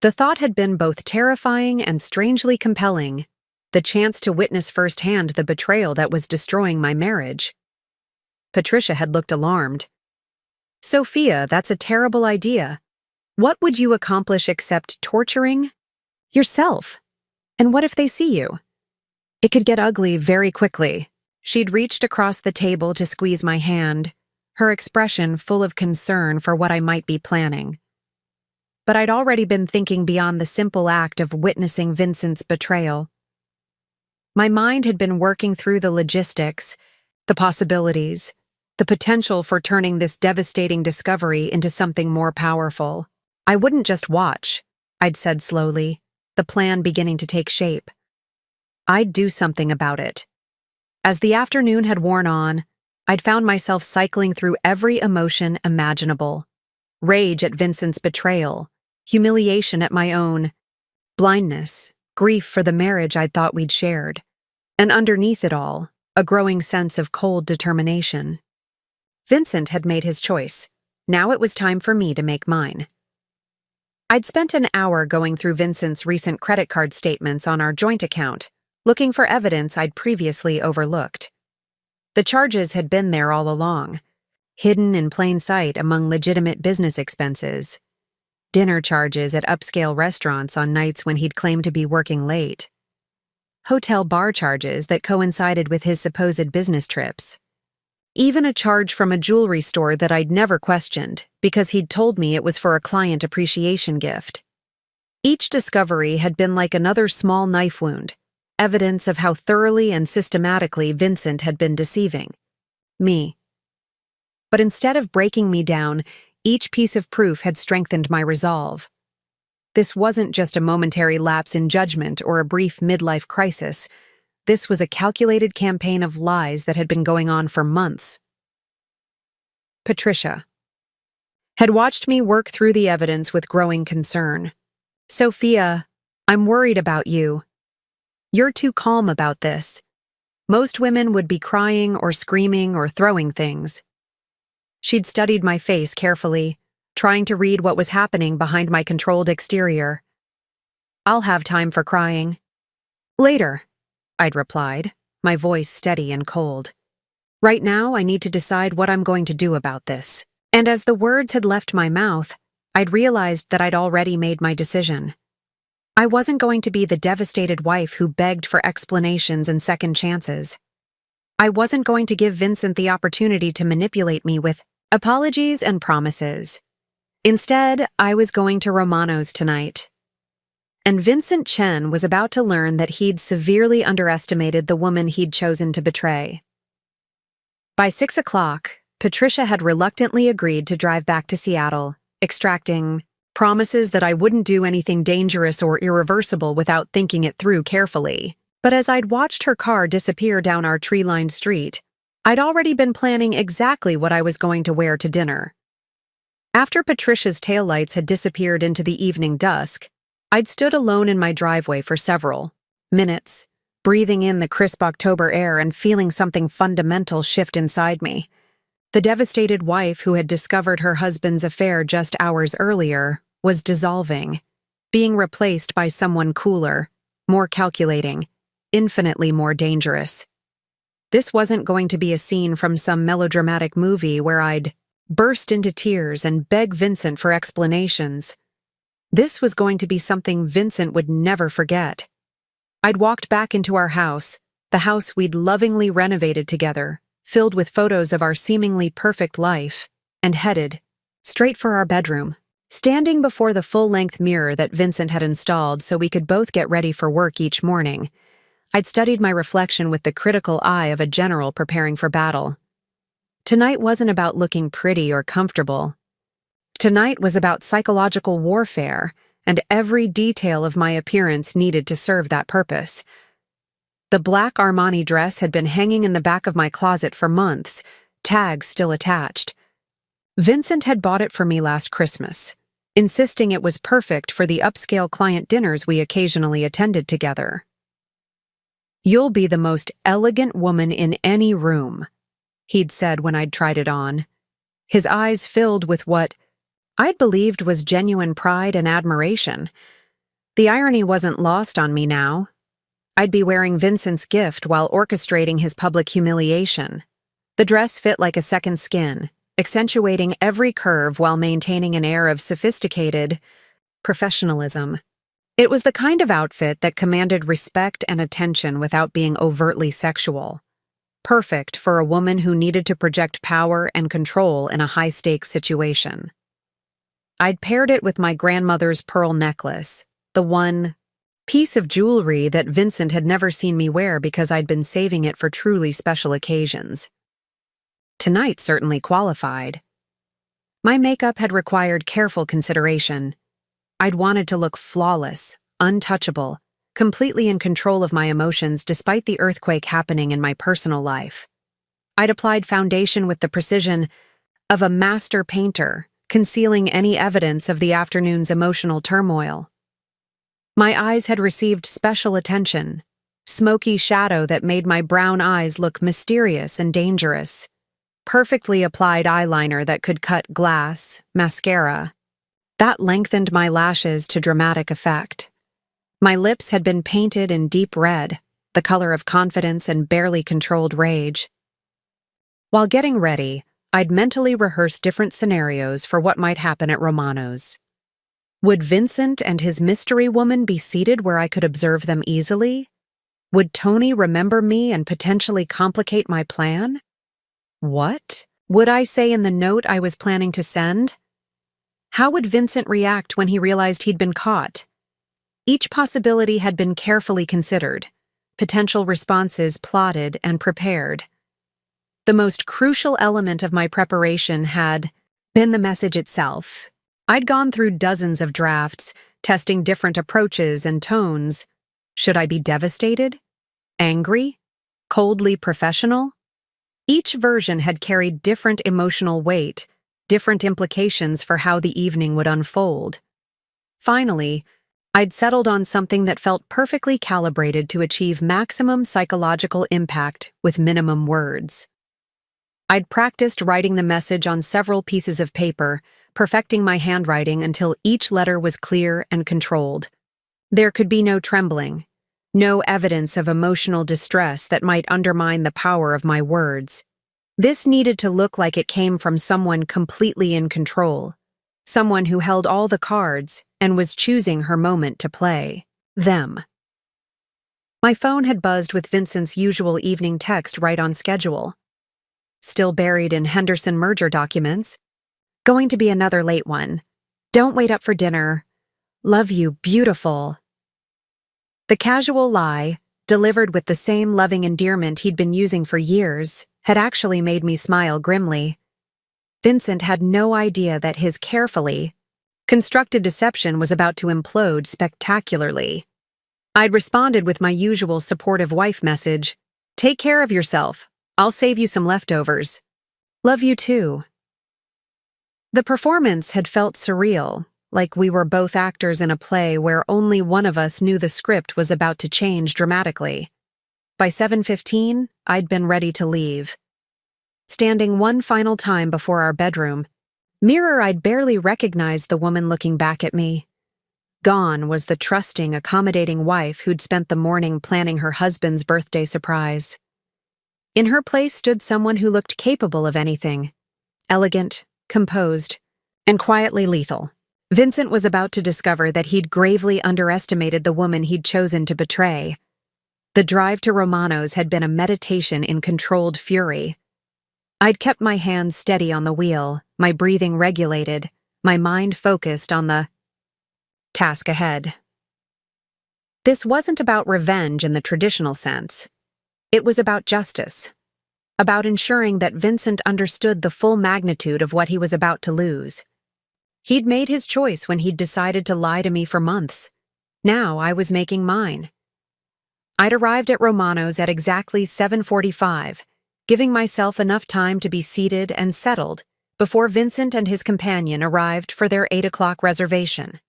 The thought had been both terrifying and strangely compelling, the chance to witness firsthand the betrayal that was destroying my marriage. Patricia had looked alarmed. "Sophia, that's a terrible idea. What would you accomplish except torturing yourself? And what if they see you?" It could get ugly very quickly. She'd reached across the table to squeeze my hand, her expression full of concern for what I might be planning. But I'd already been thinking beyond the simple act of witnessing Vincent's betrayal. My mind had been working through the logistics, the possibilities, the potential for turning this devastating discovery into something more powerful. "I wouldn't just watch," I'd said slowly, the plan beginning to take shape. "I'd do something about it." As the afternoon had worn on, I'd found myself cycling through every emotion imaginable. Rage at Vincent's betrayal, humiliation at my own, blindness, grief for the marriage I'd thought we'd shared, and underneath it all, a growing sense of cold determination. Vincent had made his choice. Now it was time for me to make mine. I'd spent an hour going through Vincent's recent credit card statements on our joint account, looking for evidence I'd previously overlooked. The charges had been there all along, hidden in plain sight among legitimate business expenses. Dinner charges at upscale restaurants on nights when he'd claimed to be working late. Hotel bar charges that coincided with his supposed business trips. Even a charge from a jewelry store that I'd never questioned because he'd told me it was for a client appreciation gift. Each discovery had been like another small knife wound, evidence of how thoroughly and systematically Vincent had been deceiving me. But instead of breaking me down, each piece of proof had strengthened my resolve. This wasn't just a momentary lapse in judgment or a brief midlife crisis. This was a calculated campaign of lies that had been going on for months. Patricia had watched me work through the evidence with growing concern. "Sophia, I'm worried about you. You're too calm about this. Most women would be crying or screaming or throwing things." She'd studied my face carefully, trying to read what was happening behind my controlled exterior. "I'll have time for crying." "Later," I'd replied, my voice steady and cold. "Right now, I need to decide what I'm going to do about this." And as the words had left my mouth, I'd realized that I'd already made my decision. I wasn't going to be the devastated wife who begged for explanations and second chances. I wasn't going to give Vincent the opportunity to manipulate me with apologies and promises. Instead, I was going to Romano's tonight. And Vincent Chen was about to learn that he'd severely underestimated the woman he'd chosen to betray. By 6 o'clock, Patricia had reluctantly agreed to drive back to Seattle, extracting promises that I wouldn't do anything dangerous or irreversible without thinking it through carefully. But as I'd watched her car disappear down our tree-lined street, I'd already been planning exactly what I was going to wear to dinner. After Patricia's taillights had disappeared into the evening dusk, I'd stood alone in my driveway for several minutes, breathing in the crisp October air and feeling something fundamental shift inside me. The devastated wife who had discovered her husband's affair just hours earlier was dissolving, being replaced by someone cooler, more calculating, infinitely more dangerous. This wasn't going to be a scene from some melodramatic movie where I'd burst into tears and beg Vincent for explanations. This was going to be something Vincent would never forget. I'd walked back into our house, the house we'd lovingly renovated together, filled with photos of our seemingly perfect life, and headed straight for our bedroom. Standing before the full-length mirror that Vincent had installed so we could both get ready for work each morning, I'd studied my reflection with the critical eye of a general preparing for battle. Tonight wasn't about looking pretty or comfortable. Tonight was about psychological warfare, and every detail of my appearance needed to serve that purpose. The black Armani dress had been hanging in the back of my closet for months, tags still attached. Vincent had bought it for me last Christmas, insisting it was perfect for the upscale client dinners we occasionally attended together. "You'll be the most elegant woman in any room," he'd said when I'd tried it on, his eyes filled with what I'd believed was genuine pride and admiration. The irony wasn't lost on me now. I'd be wearing Vincent's gift while orchestrating his public humiliation. The dress fit like a second skin, accentuating every curve while maintaining an air of sophisticated professionalism. It was the kind of outfit that commanded respect and attention without being overtly sexual. Perfect for a woman who needed to project power and control in a high-stakes situation. I'd paired it with my grandmother's pearl necklace, the one piece of jewelry that Vincent had never seen me wear because I'd been saving it for truly special occasions. Tonight certainly qualified. My makeup had required careful consideration. I'd wanted to look flawless, untouchable, completely in control of my emotions despite the earthquake happening in my personal life. I'd applied foundation with the precision of a master painter, concealing any evidence of the afternoon's emotional turmoil. My eyes had received special attention, smoky shadow that made my brown eyes look mysterious and dangerous, perfectly applied eyeliner that could cut glass, mascara. That lengthened my lashes to dramatic effect. My lips had been painted in deep red, the color of confidence and barely controlled rage. While getting ready, I'd mentally rehearsed different scenarios for what might happen at Romano's. Would Vincent and his mystery woman be seated where I could observe them easily? Would Tony remember me and potentially complicate my plan? What would I say in the note I was planning to send? How would Vincent react when he realized he'd been caught? Each possibility had been carefully considered, potential responses plotted and prepared. The most crucial element of my preparation had been the message itself. I'd gone through dozens of drafts, testing different approaches and tones. Should I be devastated? Angry? Coldly professional? Each version had carried different emotional weight, different implications for how the evening would unfold. Finally, I'd settled on something that felt perfectly calibrated to achieve maximum psychological impact with minimum words. I'd practiced writing the message on several pieces of paper, perfecting my handwriting until each letter was clear and controlled. There could be no trembling, no evidence of emotional distress that might undermine the power of my words. This needed to look like it came from someone completely in control, someone who held all the cards and was choosing her moment to play them. My phone had buzzed with Vincent's usual evening text right on schedule. Still buried in Henderson merger documents. Going to be another late one. Don't wait up for dinner. Love you, beautiful. The casual lie, delivered with the same loving endearment he'd been using for years, had actually made me smile grimly. Vincent had no idea that his carefully constructed deception was about to implode spectacularly. I'd responded with my usual supportive wife message, "Take care of yourself. I'll save you some leftovers. Love you too." The performance had felt surreal, like we were both actors in a play where only one of us knew the script was about to change dramatically. By 7:15, I'd been ready to leave. Standing one final time before our bedroom mirror, I'd barely recognized the woman looking back at me. Gone was the trusting, accommodating wife who'd spent the morning planning her husband's birthday surprise. In her place stood someone who looked capable of anything: elegant, composed, and quietly lethal. Vincent was about to discover that he'd gravely underestimated the woman he'd chosen to betray. The drive to Romano's had been a meditation in controlled fury. I'd kept my hands steady on the wheel, my breathing regulated, my mind focused on the task ahead. This wasn't about revenge in the traditional sense. It was about justice, about ensuring that Vincent understood the full magnitude of what he was about to lose. He'd made his choice when he'd decided to lie to me for months. Now I was making mine. I'd arrived at Romano's at exactly 7:45, giving myself enough time to be seated and settled before Vincent and his companion arrived for their 8 o'clock reservation.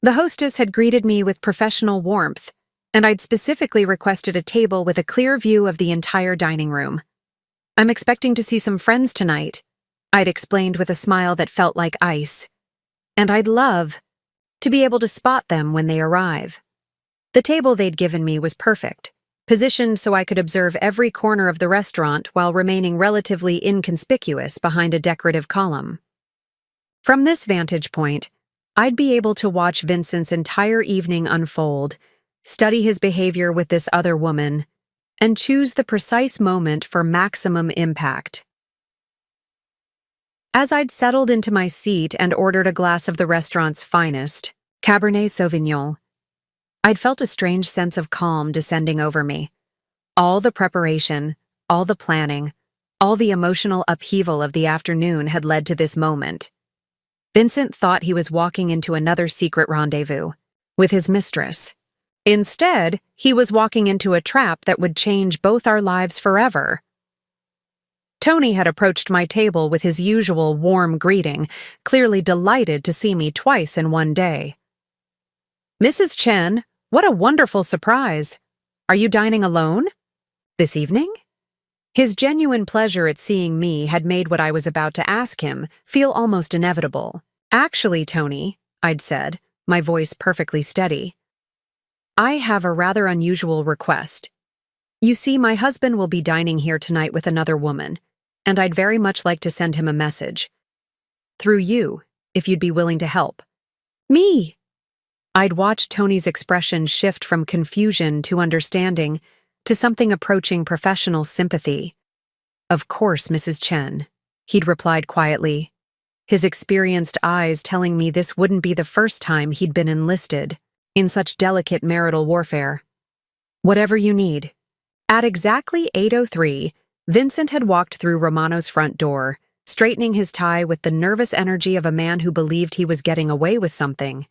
The hostess had greeted me with professional warmth, and I'd specifically requested a table with a clear view of the entire dining room. "I'm expecting to see some friends tonight," I'd explained with a smile that felt like ice. "And I'd love to be able to spot them when they arrive." The table they'd given me was perfect, positioned so I could observe every corner of the restaurant while remaining relatively inconspicuous behind a decorative column. From this vantage point, I'd be able to watch Vincent's entire evening unfold, study his behavior with this other woman, and choose the precise moment for maximum impact. As I'd settled into my seat and ordered a glass of the restaurant's finest, Cabernet Sauvignon, I'd felt a strange sense of calm descending over me. All the preparation, all the planning, all the emotional upheaval of the afternoon had led to this moment. Vincent thought he was walking into another secret rendezvous with his mistress. Instead, he was walking into a trap that would change both our lives forever. Tony had approached my table with his usual warm greeting, clearly delighted to see me twice in one day. "Mrs. Chen, what a wonderful surprise. Are you dining alone this evening?" His genuine pleasure at seeing me had made what I was about to ask him feel almost inevitable. "Actually, Tony," I'd said, my voice perfectly steady, "I have a rather unusual request. You see, my husband will be dining here tonight with another woman, and I'd very much like to send him a message. Through you, if you'd be willing to help." "Me?" I'd watched Tony's expression shift from confusion to understanding to something approaching professional sympathy. "Of course, Mrs. Chen," he'd replied quietly, his experienced eyes telling me this wouldn't be the first time he'd been enlisted in such delicate marital warfare. "Whatever you need." At exactly 8:03, Vincent had walked through Romano's front door, straightening his tie with the nervous energy of a man who believed he was getting away with something.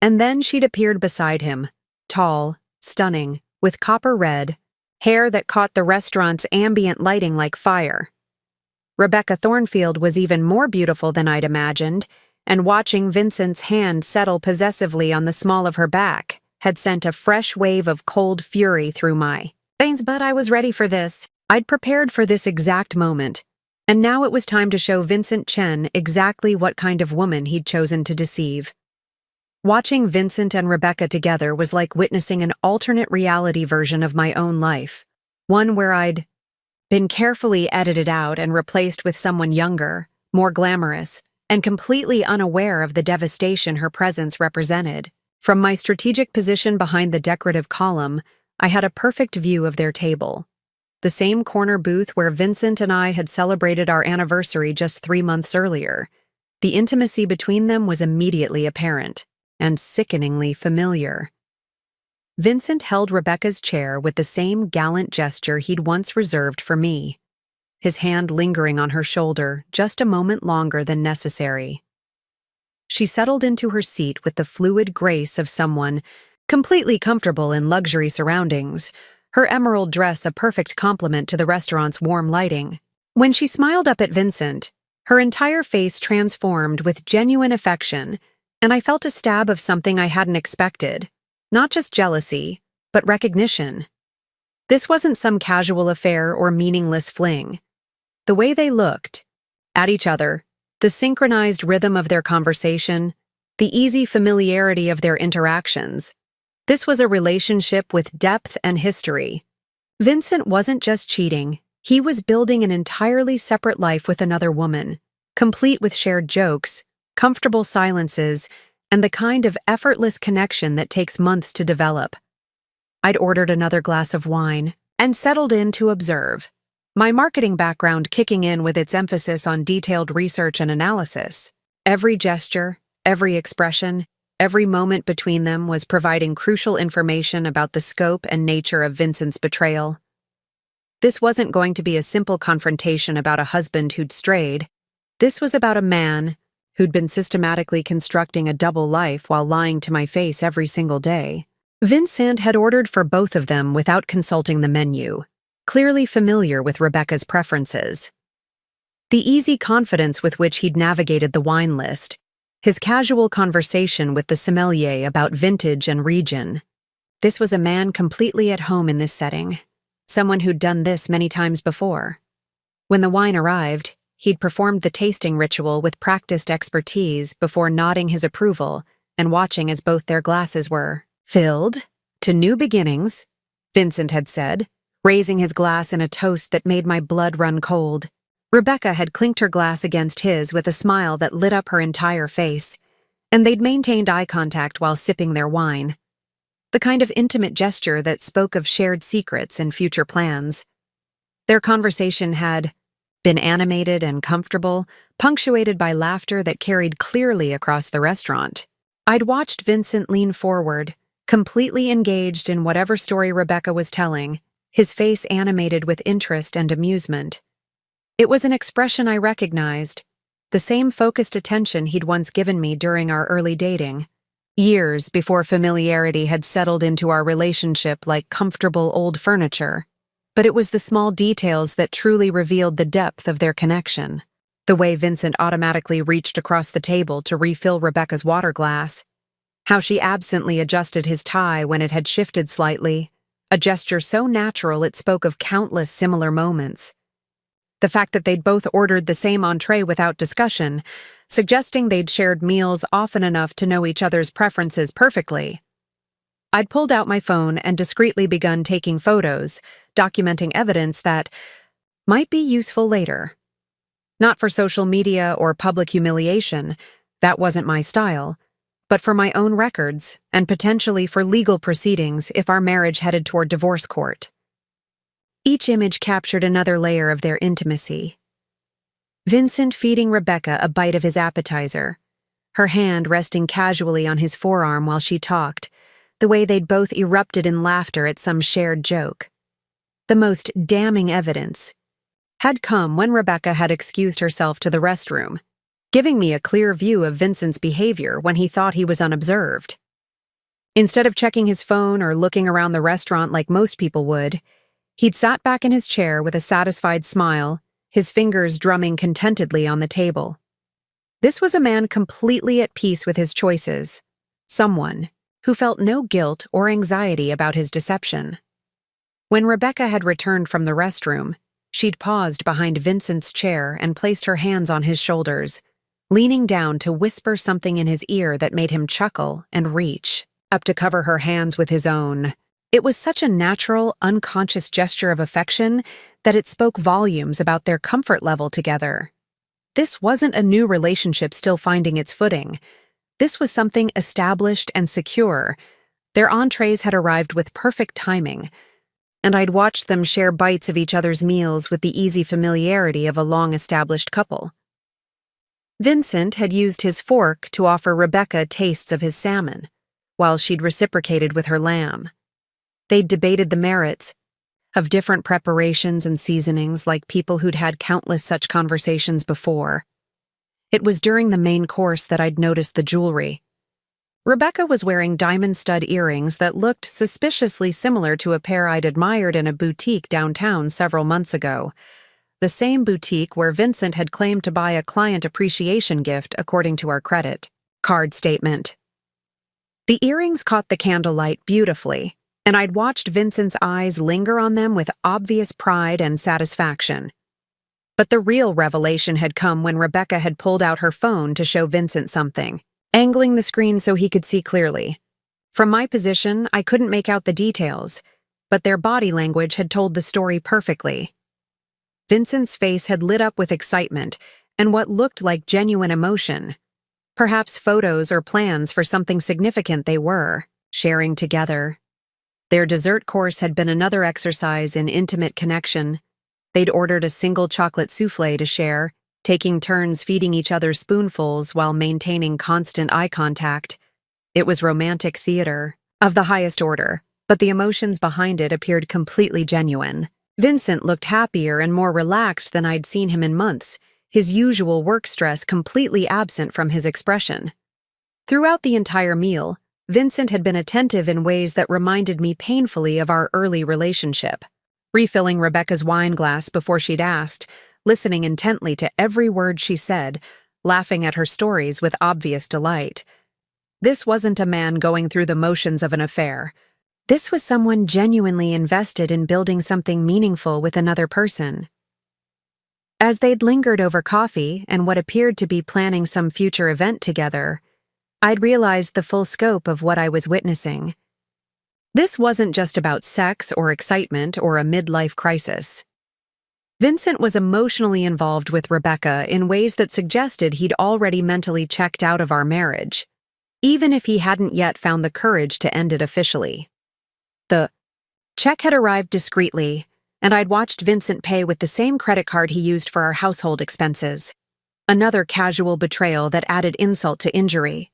And then she'd appeared beside him, tall, stunning, with copper red hair that caught the restaurant's ambient lighting like fire. Rebecca Thornfield was even more beautiful than I'd imagined, and watching Vincent's hand settle possessively on the small of her back had sent a fresh wave of cold fury through my veins. But I was ready for this. I'd prepared for this exact moment, and now it was time to show Vincent Chen exactly what kind of woman he'd chosen to deceive. Watching Vincent and Rebecca together was like witnessing an alternate reality version of my own life, one where I'd been carefully edited out and replaced with someone younger, more glamorous, and completely unaware of the devastation her presence represented. From my strategic position behind the decorative column, I had a perfect view of their table. The same corner booth where Vincent and I had celebrated our anniversary just 3 months earlier. The intimacy between them was immediately apparent and sickeningly familiar. Vincent held Rebecca's chair with the same gallant gesture he'd once reserved for me, his hand lingering on her shoulder just a moment longer than necessary. She settled into her seat with the fluid grace of someone completely comfortable in luxury surroundings, her emerald dress a perfect complement to the restaurant's warm lighting. When she smiled up at Vincent, her entire face transformed with genuine affection, and I felt a stab of something I hadn't expected. Not just jealousy, but recognition. This wasn't some casual affair or meaningless fling. The way they looked at each other, the synchronized rhythm of their conversation, the easy familiarity of their interactions. This was a relationship with depth and history. Vincent wasn't just cheating, he was building an entirely separate life with another woman, complete with shared jokes, comfortable silences, and the kind of effortless connection that takes months to develop. I'd ordered another glass of wine and settled in to observe, my marketing background kicking in with its emphasis on detailed research and analysis. Every gesture, every expression, every moment between them was providing crucial information about the scope and nature of Vincent's betrayal. This wasn't going to be a simple confrontation about a husband who'd strayed. This was about a man who'd been systematically constructing a double life while lying to my face every single day. Vincent had ordered for both of them without consulting the menu, clearly familiar with Rebecca's preferences. The easy confidence with which he'd navigated the wine list, his casual conversation with the sommelier about vintage and region. This was a man completely at home in this setting, someone who'd done this many times before. When the wine arrived, he'd performed the tasting ritual with practiced expertise before nodding his approval and watching as both their glasses were filled. To new beginnings, Vincent had said, raising his glass in a toast that made my blood run cold. Rebecca had clinked her glass against his with a smile that lit up her entire face, and they'd maintained eye contact while sipping their wine. The kind of intimate gesture that spoke of shared secrets and future plans. Their conversation had been animated and comfortable, punctuated by laughter that carried clearly across the restaurant. I'd watched Vincent lean forward, completely engaged in whatever story Rebecca was telling, his face animated with interest and amusement. It was an expression I recognized, the same focused attention he'd once given me during our early dating, years before familiarity had settled into our relationship like comfortable old furniture. But it was the small details that truly revealed the depth of their connection. The way Vincent automatically reached across the table to refill Rebecca's water glass, how she absently adjusted his tie when it had shifted slightly, a gesture so natural it spoke of countless similar moments. The fact that they'd both ordered the same entree without discussion, suggesting they'd shared meals often enough to know each other's preferences perfectly. I'd pulled out my phone and discreetly begun taking photos, documenting evidence that might be useful later. Not for social media or public humiliation, that wasn't my style, but for my own records and potentially for legal proceedings if our marriage headed toward divorce court. Each image captured another layer of their intimacy. Vincent feeding Rebecca a bite of his appetizer, her hand resting casually on his forearm while she talked, the way they'd both erupted in laughter at some shared joke. The most damning evidence had come when Rebecca had excused herself to the restroom, giving me a clear view of Vincent's behavior when he thought he was unobserved. Instead of checking his phone or looking around the restaurant like most people would, he'd sat back in his chair with a satisfied smile, his fingers drumming contentedly on the table. This was a man completely at peace with his choices, someone who felt no guilt or anxiety about his deception. When Rebecca had returned from the restroom, she'd paused behind Vincent's chair and placed her hands on his shoulders, leaning down to whisper something in his ear that made him chuckle and reach up to cover her hands with his own. It was such a natural, unconscious gesture of affection that it spoke volumes about their comfort level together. This wasn't a new relationship still finding its footing. This was something established and secure. Their entrees had arrived with perfect timing, and I'd watched them share bites of each other's meals with the easy familiarity of a long-established couple. Vincent had used his fork to offer Rebecca tastes of his salmon, while she'd reciprocated with her lamb. They'd debated the merits of different preparations and seasonings like people who'd had countless such conversations before. It was during the main course that I'd noticed the jewelry. Rebecca was wearing diamond stud earrings that looked suspiciously similar to a pair I'd admired in a boutique downtown several months ago. The same boutique where Vincent had claimed to buy a client appreciation gift according to our credit card statement. The earrings caught the candlelight beautifully, and I'd watched Vincent's eyes linger on them with obvious pride and satisfaction. But the real revelation had come when Rebecca had pulled out her phone to show Vincent something, angling the screen so he could see clearly. From my position, I couldn't make out the details, but their body language had told the story perfectly. Vincent's face had lit up with excitement and what looked like genuine emotion. Perhaps photos or plans for something significant they were sharing together. Their dessert course had been another exercise in intimate connection. They'd ordered a single chocolate souffle to share, taking turns feeding each other spoonfuls while maintaining constant eye contact. It was romantic theater, of the highest order, but the emotions behind it appeared completely genuine. Vincent looked happier and more relaxed than I'd seen him in months, his usual work stress completely absent from his expression. Throughout the entire meal, Vincent had been attentive in ways that reminded me painfully of our early relationship, refilling Rebecca's wine glass before she'd asked, listening intently to every word she said, laughing at her stories with obvious delight. This wasn't a man going through the motions of an affair. This was someone genuinely invested in building something meaningful with another person. As they'd lingered over coffee and what appeared to be planning some future event together, I'd realized the full scope of what I was witnessing. This wasn't just about sex or excitement or a midlife crisis. Vincent was emotionally involved with Rebecca in ways that suggested he'd already mentally checked out of our marriage, even if he hadn't yet found the courage to end it officially. The check had arrived discreetly, and I'd watched Vincent pay with the same credit card he used for our household expenses. Another casual betrayal that added insult to injury.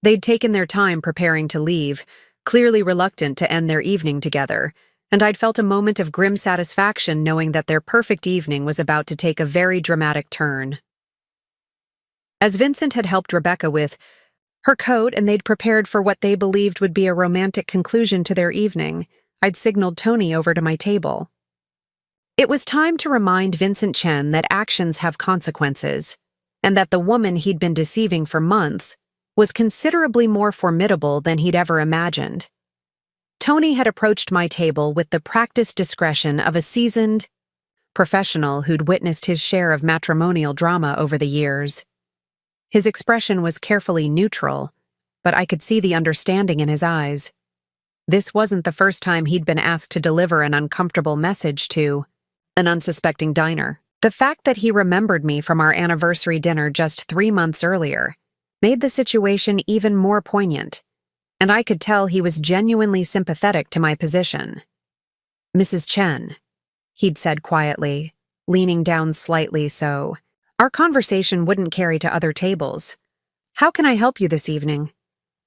They'd taken their time preparing to leave, clearly reluctant to end their evening together, and I'd felt a moment of grim satisfaction knowing that their perfect evening was about to take a very dramatic turn. As Vincent had helped Rebecca with her coat and they'd prepared for what they believed would be a romantic conclusion to their evening, I'd signaled Tony over to my table. It was time to remind Vincent Chen that actions have consequences, and that the woman he'd been deceiving for months was considerably more formidable than he'd ever imagined. Tony had approached my table with the practiced discretion of a seasoned professional who'd witnessed his share of matrimonial drama over the years. His expression was carefully neutral, but I could see the understanding in his eyes. This wasn't the first time he'd been asked to deliver an uncomfortable message to an unsuspecting diner. The fact that he remembered me from our anniversary dinner just 3 months earlier made the situation even more poignant, and I could tell he was genuinely sympathetic to my position. "Mrs. Chen," he'd said quietly, leaning down slightly so our conversation wouldn't carry to other tables. "How can I help you this evening?"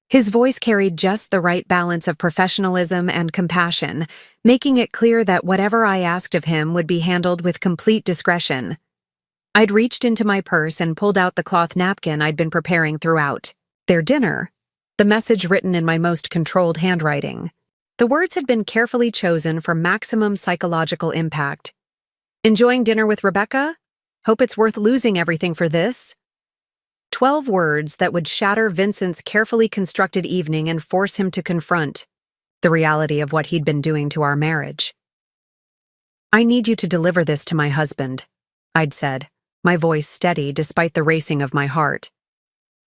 His voice carried just the right balance of professionalism and compassion, making it clear that whatever I asked of him would be handled with complete discretion. I'd reached into my purse and pulled out the cloth napkin I'd been preparing throughout their dinner, the message written in my most controlled handwriting. The words had been carefully chosen for maximum psychological impact. "Enjoying dinner with Rebecca? Hope it's worth losing everything for this." 12 words that would shatter Vincent's carefully constructed evening and force him to confront the reality of what he'd been doing to our marriage. "I need you to deliver this to my husband," I'd said, my voice steady despite the racing of my heart.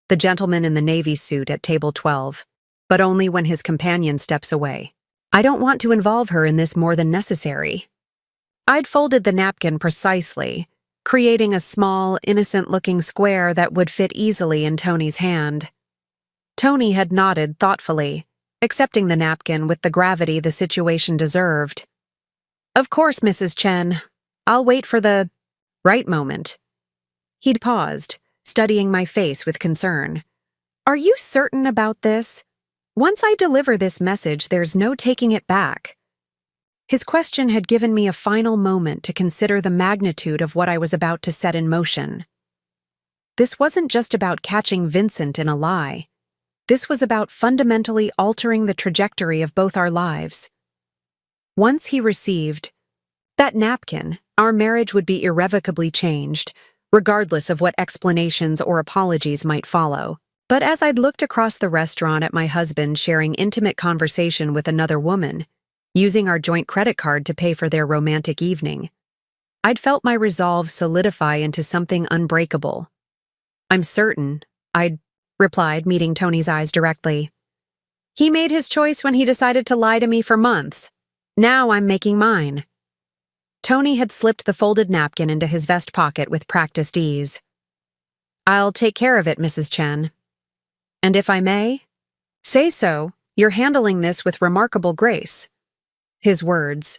"The gentleman in the navy suit at table 12, but only when his companion steps away. I don't want to involve her in this more than necessary." I'd folded the napkin precisely, creating a small, innocent-looking square that would fit easily in Tony's hand. Tony had nodded thoughtfully, accepting the napkin with the gravity the situation deserved. "Of course, Mrs. Chen. I'll wait for the right moment." He'd paused, studying my face with concern. "Are you certain about this? Once I deliver this message, there's no taking it back. His question had given me a final moment to consider the magnitude of what I was about to set in motion. This wasn't just about catching Vincent in a lie. This was about fundamentally altering the trajectory of both our lives. Once he received that napkin, our marriage would be irrevocably changed, regardless of what explanations or apologies might follow. But as I'd looked across the restaurant at my husband sharing intimate conversation with another woman, using our joint credit card to pay for their romantic evening, I'd felt my resolve solidify into something unbreakable. "I'm certain," I'd replied, meeting Tony's eyes directly. "He made his choice when he decided to lie to me for months. Now I'm making mine." Tony had slipped the folded napkin into his vest pocket with practiced ease. "I'll take care of it, Mrs. Chen. And if I may say so, you're handling this with remarkable grace." His words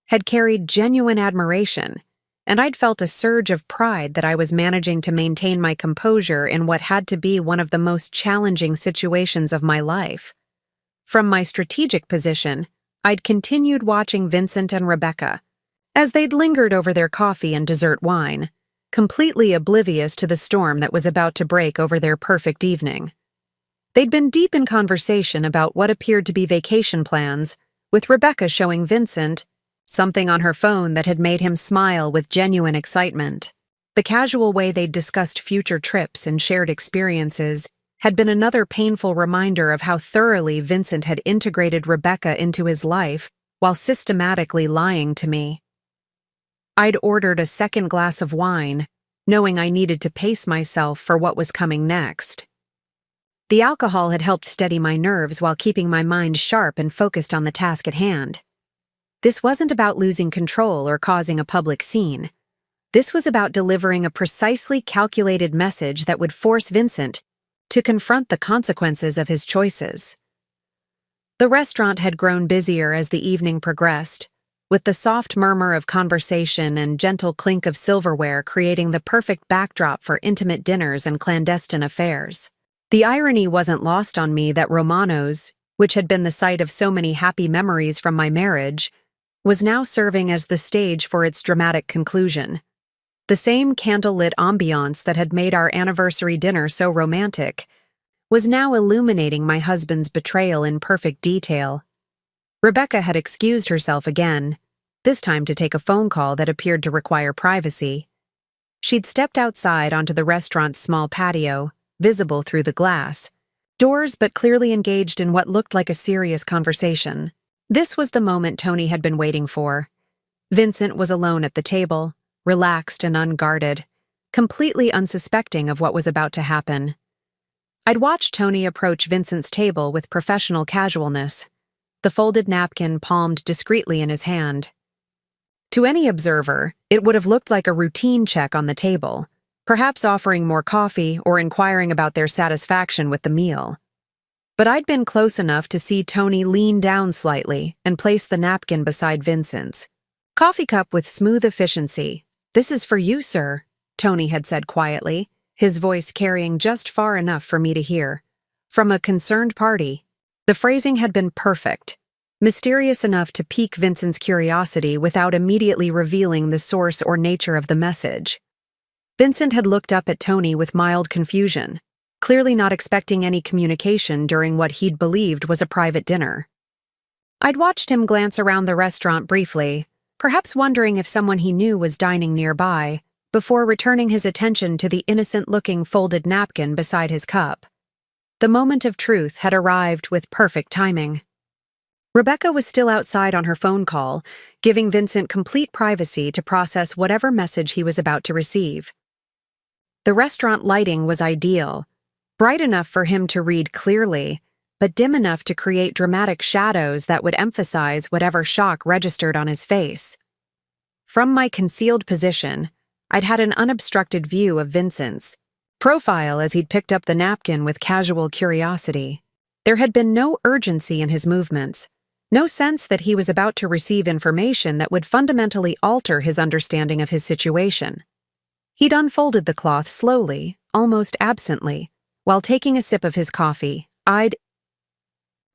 had carried genuine admiration, and I'd felt a surge of pride that I was managing to maintain my composure in what had to be one of the most challenging situations of my life. From my strategic position, I'd continued watching Vincent and Rebecca as they'd lingered over their coffee and dessert wine, completely oblivious to the storm that was about to break over their perfect evening. They'd been deep in conversation about what appeared to be vacation plans, with Rebecca showing Vincent something on her phone that had made him smile with genuine excitement. The casual way they'd discussed future trips and shared experiences had been another painful reminder of how thoroughly Vincent had integrated Rebecca into his life while systematically lying to me. I'd ordered a second glass of wine, knowing I needed to pace myself for what was coming next. The alcohol had helped steady my nerves while keeping my mind sharp and focused on the task at hand. This wasn't about losing control or causing a public scene. This was about delivering a precisely calculated message that would force Vincent to confront the consequences of his choices. The restaurant had grown busier as the evening progressed, with the soft murmur of conversation and gentle clink of silverware creating the perfect backdrop for intimate dinners and clandestine affairs. The irony wasn't lost on me that Romano's, which had been the site of so many happy memories from my marriage, was now serving as the stage for its dramatic conclusion. The same candlelit ambiance that had made our anniversary dinner so romantic was now illuminating my husband's betrayal in perfect detail. Rebecca had excused herself again, this time to take a phone call that appeared to require privacy. She'd stepped outside onto the restaurant's small patio, visible through the glass doors but clearly engaged in what looked like a serious conversation. This was the moment Tony had been waiting for. Vincent was alone at the table, relaxed and unguarded, completely unsuspecting of what was about to happen. I'd watched Tony approach Vincent's table with professional casualness, the folded napkin palmed discreetly in his hand. To any observer, it would have looked like a routine check on the table, perhaps offering more coffee or inquiring about their satisfaction with the meal. But I'd been close enough to see Tony lean down slightly and place the napkin beside Vincent's coffee cup with smooth efficiency. "This is for you, sir," Tony had said quietly, his voice carrying just far enough for me to hear. From a concerned party. The phrasing had been perfect, mysterious enough to pique Vincent's curiosity without immediately revealing the source or nature of the message. Vincent had looked up at Tony with mild confusion, clearly not expecting any communication during what he'd believed was a private dinner. I'd watched him glance around the restaurant briefly, perhaps wondering if someone he knew was dining nearby, before returning his attention to the innocent-looking folded napkin beside his cup. The moment of truth had arrived with perfect timing. Rebecca was still outside on her phone call, giving Vincent complete privacy to process whatever message he was about to receive. The restaurant lighting was ideal, bright enough for him to read clearly, but dim enough to create dramatic shadows that would emphasize whatever shock registered on his face. From my concealed position, I'd had an unobstructed view of Vincent's profile as he'd picked up the napkin with casual curiosity. There had been no urgency in his movements, no sense that he was about to receive information that would fundamentally alter his understanding of his situation. He'd unfolded the cloth slowly, almost absently, while taking a sip of his coffee.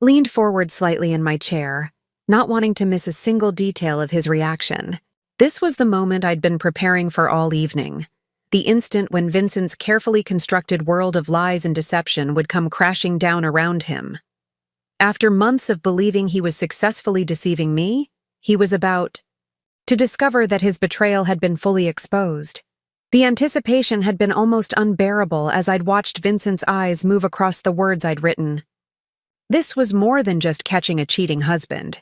leaned forward slightly in my chair, not wanting to miss a single detail of his reaction. This was the moment I'd been preparing for all evening. The instant when Vincent's carefully constructed world of lies and deception would come crashing down around him. After months of believing he was successfully deceiving me, he was about to discover that his betrayal had been fully exposed. The anticipation had been almost unbearable as I'd watched Vincent's eyes move across the words I'd written. This was more than just catching a cheating husband.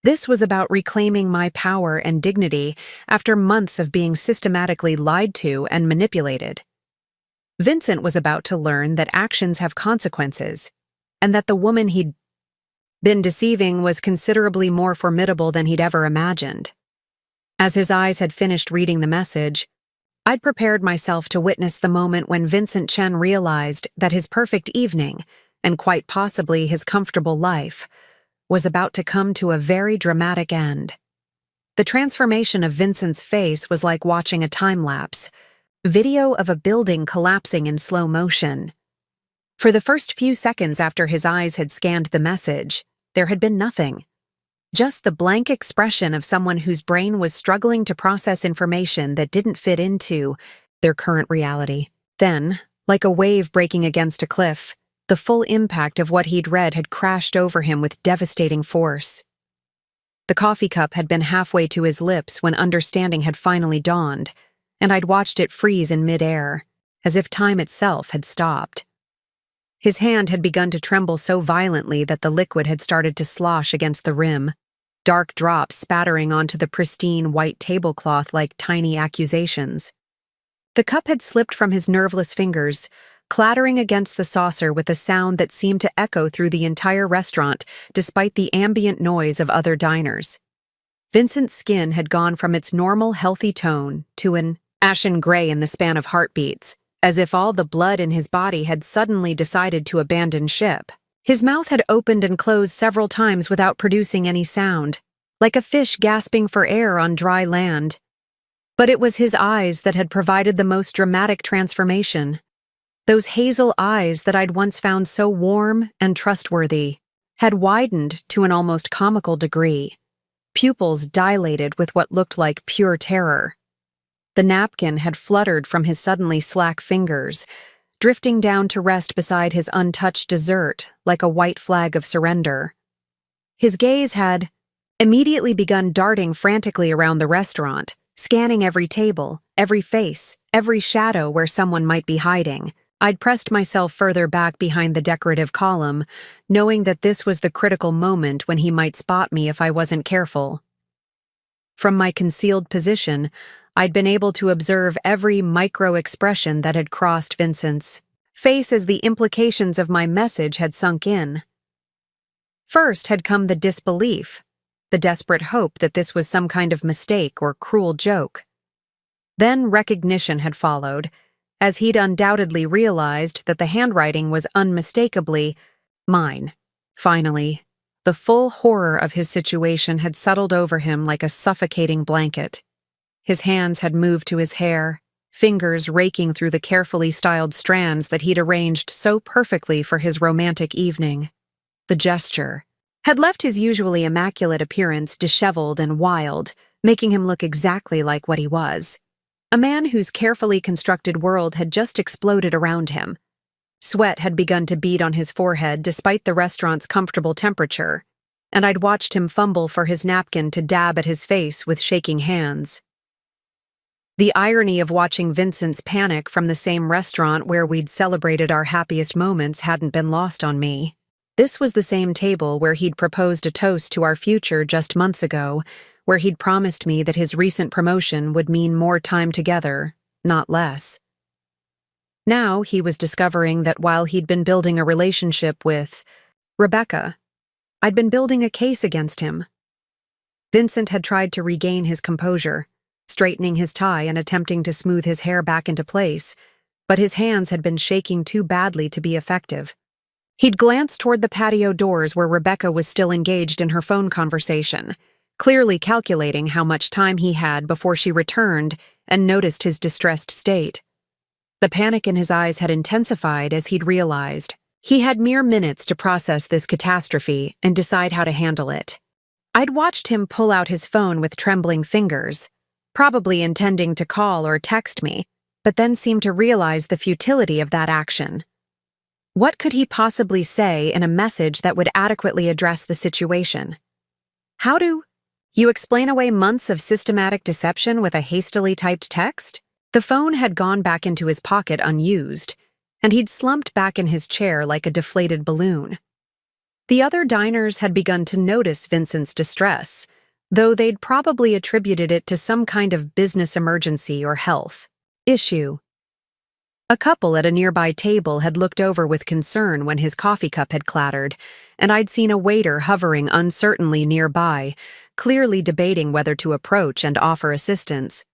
This was about reclaiming my power and dignity after months of being systematically lied to and manipulated. Vincent was about to learn that actions have consequences, and that the woman he'd been deceiving was considerably more formidable than he'd ever imagined. As his eyes had finished reading the message, I'd prepared myself to witness the moment when Vincent Chen realized that his perfect evening, and quite possibly his comfortable life, was about to come to a very dramatic end. The transformation of Vincent's face was like watching a time-lapse, video of a building collapsing in slow motion. For the first few seconds after his eyes had scanned the message, there had been nothing. Just the blank expression of someone whose brain was struggling to process information that didn't fit into their current reality. Then, like a wave breaking against a cliff, the full impact of what he'd read had crashed over him with devastating force. The coffee cup had been halfway to his lips when understanding had finally dawned, and I'd watched it freeze in midair, as if time itself had stopped. His hand had begun to tremble so violently that the liquid had started to slosh against the rim, dark drops spattering onto the pristine white tablecloth like tiny accusations. The cup had slipped from his nerveless fingers, clattering against the saucer with a sound that seemed to echo through the entire restaurant despite the ambient noise of other diners. Vincent's skin had gone from its normal healthy tone to an ashen gray in the span of heartbeats, as if all the blood in his body had suddenly decided to abandon ship. His mouth had opened and closed several times without producing any sound, like a fish gasping for air on dry land. But it was his eyes that had provided the most dramatic transformation. Those hazel eyes that I'd once found so warm and trustworthy had widened to an almost comical degree, pupils dilated with what looked like pure terror. The napkin had fluttered from his suddenly slack fingers, drifting down to rest beside his untouched dessert like a white flag of surrender. His gaze had immediately begun darting frantically around the restaurant, scanning every table, every face, every shadow where someone might be hiding. I'd pressed myself further back behind the decorative column, knowing that this was the critical moment when he might spot me if I wasn't careful. From my concealed position, I'd been able to observe every micro-expression that had crossed Vincent's face as the implications of my message had sunk in. First had come the disbelief, the desperate hope that this was some kind of mistake or cruel joke. Then recognition had followed, as he'd undoubtedly realized that the handwriting was unmistakably mine. Finally, the full horror of his situation had settled over him like a suffocating blanket. His hands had moved to his hair, fingers raking through the carefully styled strands that he'd arranged so perfectly for his romantic evening. The gesture had left his usually immaculate appearance disheveled and wild, making him look exactly like what he was. A man whose carefully constructed world had just exploded around him. Sweat had begun to bead on his forehead despite the restaurant's comfortable temperature, and I'd watched him fumble for his napkin to dab at his face with shaking hands. The irony of watching Vincent's panic from the same restaurant where we'd celebrated our happiest moments hadn't been lost on me. This was the same table where he'd proposed a toast to our future just months ago, where he'd promised me that his recent promotion would mean more time together, not less. Now he was discovering that while he'd been building a relationship with Rebecca, I'd been building a case against him. Vincent had tried to regain his composure, straightening his tie and attempting to smooth his hair back into place, but his hands had been shaking too badly to be effective. He'd glanced toward the patio doors where Rebecca was still engaged in her phone conversation, clearly calculating how much time he had before she returned and noticed his distressed state. The panic in his eyes had intensified as he'd realized He had mere minutes to process this catastrophe and decide how to handle it. I'd watched him pull out his phone with trembling fingers, probably intending to call or text me, but then seemed to realize the futility of that action. What could he possibly say in a message that would adequately address the situation? How do you explain away months of systematic deception with a hastily typed text? The phone had gone back into his pocket unused, and he'd slumped back in his chair like a deflated balloon. The other diners had begun to notice Vincent's distress, though they'd probably attributed it to some kind of business emergency or health issue. A couple at a nearby table had looked over with concern when his coffee cup had clattered, and I'd seen a waiter hovering uncertainly nearby, clearly debating whether to approach and offer assistance.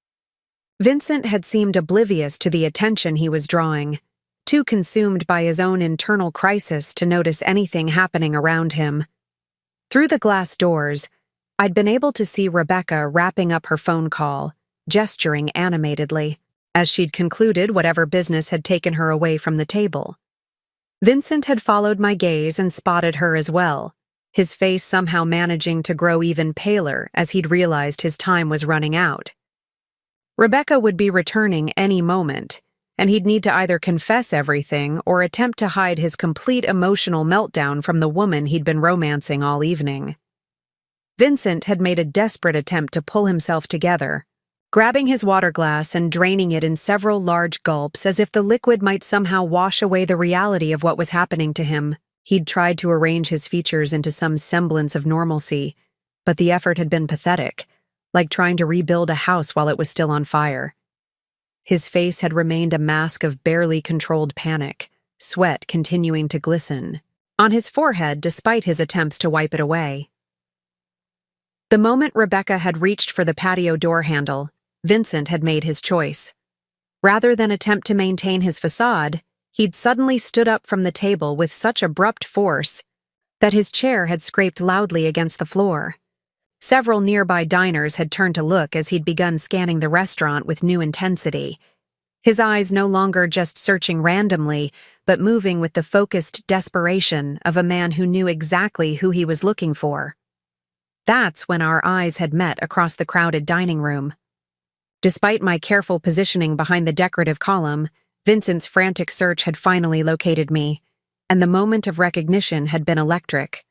Vincent had seemed oblivious to the attention he was drawing, too consumed by his own internal crisis to notice anything happening around him. Through the glass doors, I'd been able to see Rebecca wrapping up her phone call, gesturing animatedly, as she'd concluded whatever business had taken her away from the table. Vincent had followed my gaze and spotted her as well, his face somehow managing to grow even paler as he'd realized his time was running out. Rebecca would be returning any moment, and he'd need to either confess everything or attempt to hide his complete emotional meltdown from the woman he'd been romancing all evening. Vincent had made a desperate attempt to pull himself together, grabbing his water glass and draining it in several large gulps as if the liquid might somehow wash away the reality of what was happening to him. He'd tried to arrange his features into some semblance of normalcy, but the effort had been pathetic, like trying to rebuild a house while it was still on fire. His face had remained a mask of barely controlled panic, sweat continuing to glisten on his forehead despite his attempts to wipe it away. The moment Rebecca had reached for the patio door handle, Vincent had made his choice. Rather than attempt to maintain his facade, he'd suddenly stood up from the table with such abrupt force that his chair had scraped loudly against the floor. Several nearby diners had turned to look as he'd begun scanning the restaurant with new intensity, his eyes no longer just searching randomly, but moving with the focused desperation of a man who knew exactly who he was looking for. That's when our eyes had met across the crowded dining room. Despite my careful positioning behind the decorative column, Vincent's frantic search had finally located me, and the moment of recognition had been electric.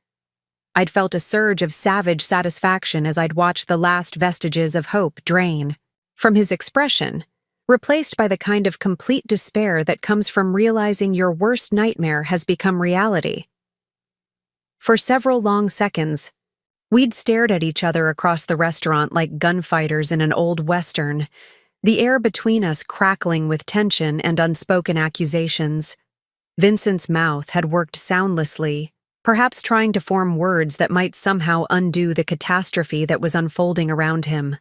I'd felt a surge of savage satisfaction as I'd watched the last vestiges of hope drain from his expression, replaced by the kind of complete despair that comes from realizing your worst nightmare has become reality. For several long seconds, we'd stared at each other across the restaurant like gunfighters in an old western, the air between us crackling with tension and unspoken accusations. Vincent's mouth had worked soundlessly, perhaps trying to form words that might somehow undo the catastrophe that was unfolding around him.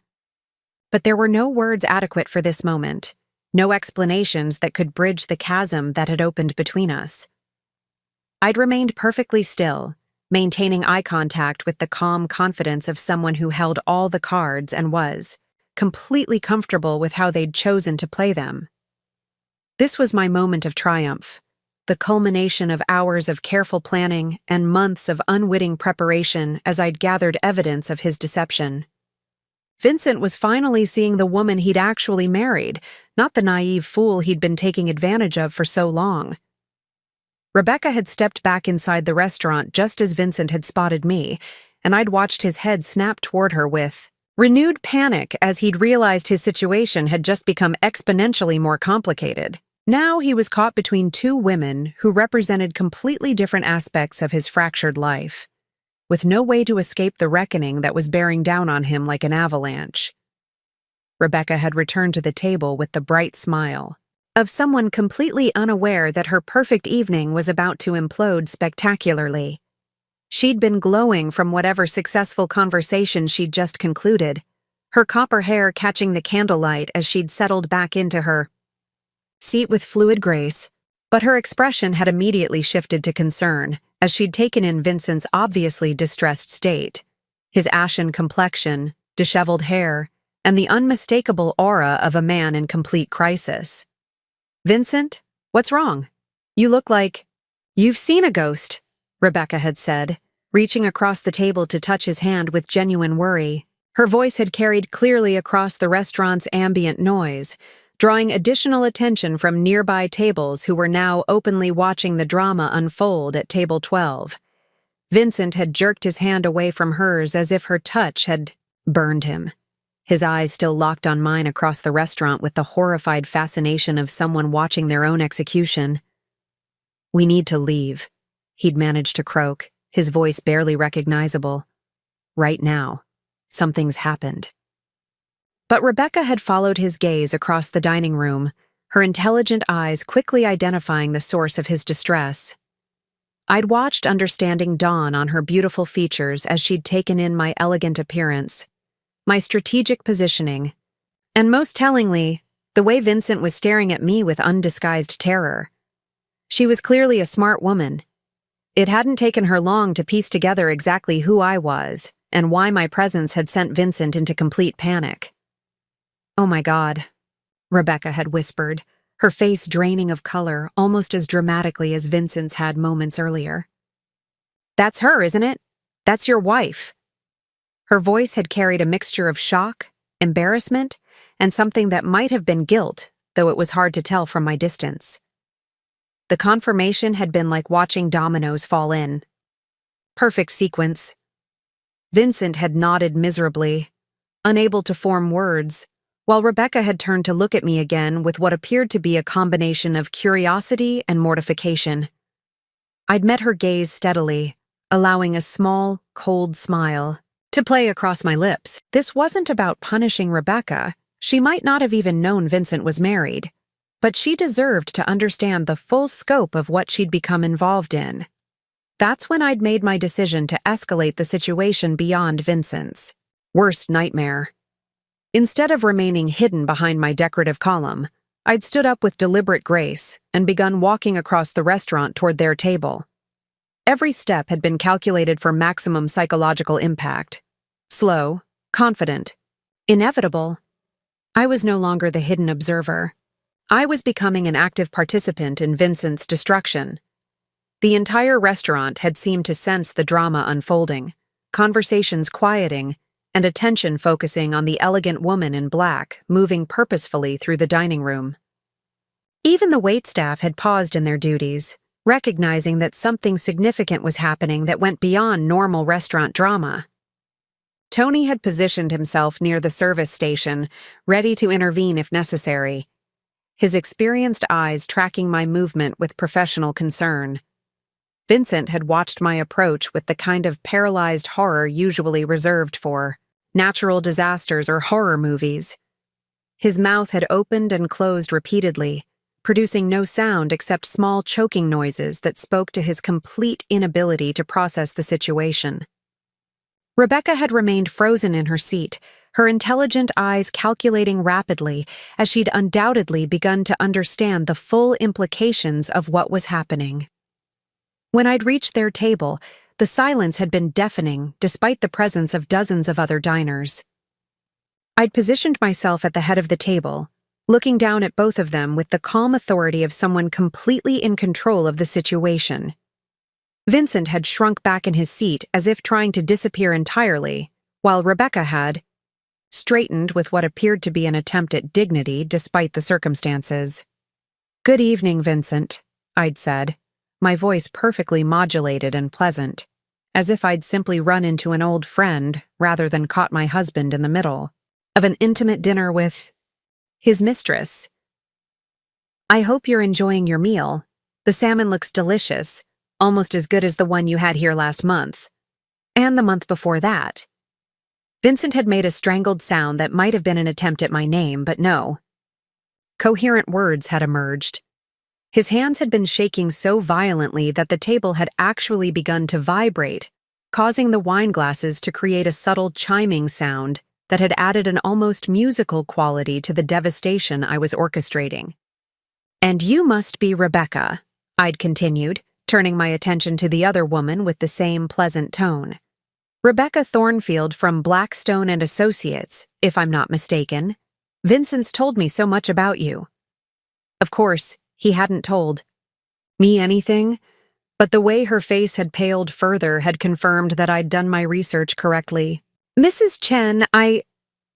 But there were no words adequate for this moment, no explanations that could bridge the chasm that had opened between us. I'd remained perfectly still, maintaining eye contact with the calm confidence of someone who held all the cards and was completely comfortable with how they'd chosen to play them. This was my moment of triumph, the culmination of hours of careful planning and months of unwitting preparation as I'd gathered evidence of his deception. Vincent was finally seeing the woman he'd actually married, not the naive fool he'd been taking advantage of for so long. Rebecca had stepped back inside the restaurant just as Vincent had spotted me, and I'd watched his head snap toward her with renewed panic as he'd realized his situation had just become exponentially more complicated. Now he was caught between two women who represented completely different aspects of his fractured life, with no way to escape the reckoning that was bearing down on him like an avalanche. Rebecca had returned to the table with the bright smile of someone completely unaware that her perfect evening was about to implode spectacularly. She'd been glowing from whatever successful conversation she'd just concluded, her copper hair catching the candlelight as she'd settled back into her seat with fluid grace, but her expression had immediately shifted to concern as she'd taken in Vincent's obviously distressed state, his ashen complexion, disheveled hair, and the unmistakable aura of a man in complete crisis. "Vincent, what's wrong? You look like..." "You've seen a ghost," Rebecca had said, reaching across the table to touch his hand with genuine worry. Her voice had carried clearly across the restaurant's ambient noise, drawing additional attention from nearby tables who were now openly watching the drama unfold at table 12. Vincent had jerked his hand away from hers as if her touch had burned him. His eyes still locked on mine across the restaurant with the horrified fascination of someone watching their own execution. "We need to leave," he'd managed to croak, his voice barely recognizable. "Right now. Something's happened." But Rebecca had followed his gaze across the dining room, her intelligent eyes quickly identifying the source of his distress. I'd watched understanding dawn on her beautiful features as she'd taken in my elegant appearance, my strategic positioning, and most tellingly, the way Vincent was staring at me with undisguised terror. She was clearly a smart woman. It hadn't taken her long to piece together exactly who I was and why my presence had sent Vincent into complete panic. "Oh my God," Rebecca had whispered, her face draining of color almost as dramatically as Vincent's had moments earlier. "That's her, isn't it? That's your wife." Her voice had carried a mixture of shock, embarrassment, and something that might have been guilt, though it was hard to tell from my distance. The confirmation had been like watching dominoes fall in. Perfect sequence. Vincent had nodded miserably, unable to form words, while Rebecca had turned to look at me again with what appeared to be a combination of curiosity and mortification. I'd met her gaze steadily, allowing a small, cold smile to play across my lips. This wasn't about punishing Rebecca. She might not have even known Vincent was married, but she deserved to understand the full scope of what she'd become involved in. That's when I'd made my decision to escalate the situation beyond Vincent's worst nightmare. Instead of remaining hidden behind my decorative column, I'd stood up with deliberate grace and begun walking across the restaurant toward their table. Every step had been calculated for maximum psychological impact. Slow, confident, inevitable. I was no longer the hidden observer. I was becoming an active participant in Vincent's destruction. The entire restaurant had seemed to sense the drama unfolding, conversations quieting, and attention focusing on the elegant woman in black moving purposefully through the dining room. Even the waitstaff had paused in their duties, recognizing that something significant was happening that went beyond normal restaurant drama. Tony had positioned himself near the service station, ready to intervene if necessary, his experienced eyes tracking my movement with professional concern. Vincent had watched my approach with the kind of paralyzed horror usually reserved for natural disasters or horror movies. His mouth had opened and closed repeatedly, producing no sound except small choking noises that spoke to his complete inability to process the situation. Rebecca had remained frozen in her seat, her intelligent eyes calculating rapidly as she'd undoubtedly begun to understand the full implications of what was happening. When I'd reached their table, the silence had been deafening despite the presence of dozens of other diners. I'd positioned myself at the head of the table, looking down at both of them with the calm authority of someone completely in control of the situation. Vincent had shrunk back in his seat as if trying to disappear entirely, while Rebecca had straightened with what appeared to be an attempt at dignity despite the circumstances. "Good evening, Vincent," I'd said, my voice perfectly modulated and pleasant, as if I'd simply run into an old friend rather than caught my husband in the middle of an intimate dinner with his mistress. "I hope you're enjoying your meal. The salmon looks delicious, almost as good as the one you had here last month. And the month before that." Vincent had made a strangled sound that might have been an attempt at my name, but no. Coherent words had emerged. His hands had been shaking so violently that the table had actually begun to vibrate, causing the wine glasses to create a subtle chiming sound that had added an almost musical quality to the devastation I was orchestrating. "And you must be Rebecca," I'd continued, turning my attention to the other woman with the same pleasant tone. "Rebecca Thornfield from Blackstone and Associates, if I'm not mistaken. Vincent's told me so much about you." Of course, he hadn't told me anything, But the way her face had paled further had confirmed that I'd done my research correctly. Mrs. Chen,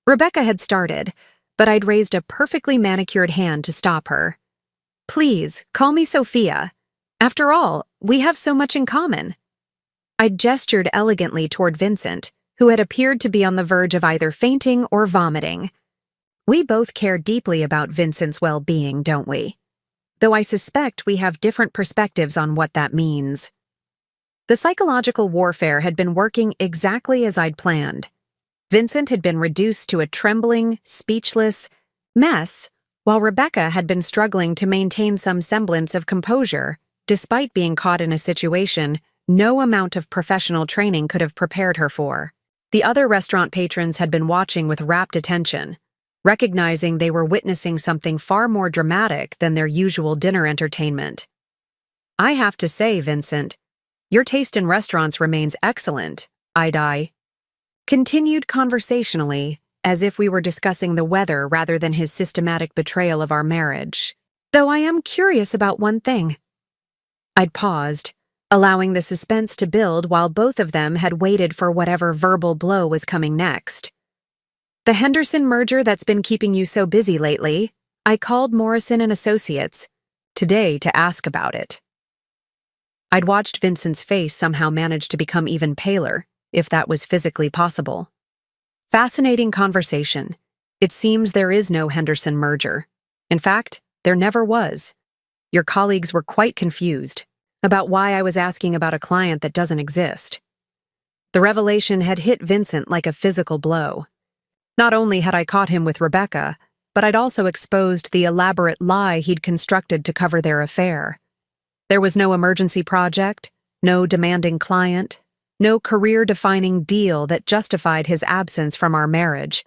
Rebecca had started, but I'd raised a perfectly manicured hand to stop her. Please, call me Sophia. After all, we have so much in common. I'd gestured elegantly toward Vincent, who had appeared to be on the verge of either fainting or vomiting. We both care deeply about Vincent's well-being, don't we? Though I suspect we have different perspectives on what that means. The psychological warfare had been working exactly as I'd planned. Vincent had been reduced to a trembling, speechless mess, while Rebecca had been struggling to maintain some semblance of composure, despite being caught in a situation no amount of professional training could have prepared her for. The other restaurant patrons had been watching with rapt attention, recognizing they were witnessing something far more dramatic than their usual dinner entertainment. I have to say, Vincent, your taste in restaurants remains excellent, I continued conversationally, as if we were discussing the weather rather than his systematic betrayal of our marriage. Though I am curious about one thing. I'd paused, allowing the suspense to build while both of them had waited for whatever verbal blow was coming next. The Henderson merger that's been keeping you so busy lately, I called Morrison and Associates today to ask about it. I'd watched Vincent's face somehow manage to become even paler, if that was physically possible. Fascinating conversation. It seems there is no Henderson merger. In fact, there never was. Your colleagues were quite confused about why I was asking about a client that doesn't exist. The revelation had hit Vincent like a physical blow. Not only had I caught him with Rebecca, but I'd also exposed the elaborate lie he'd constructed to cover their affair. There was no emergency project, no demanding client, no career-defining deal that justified his absence from our marriage.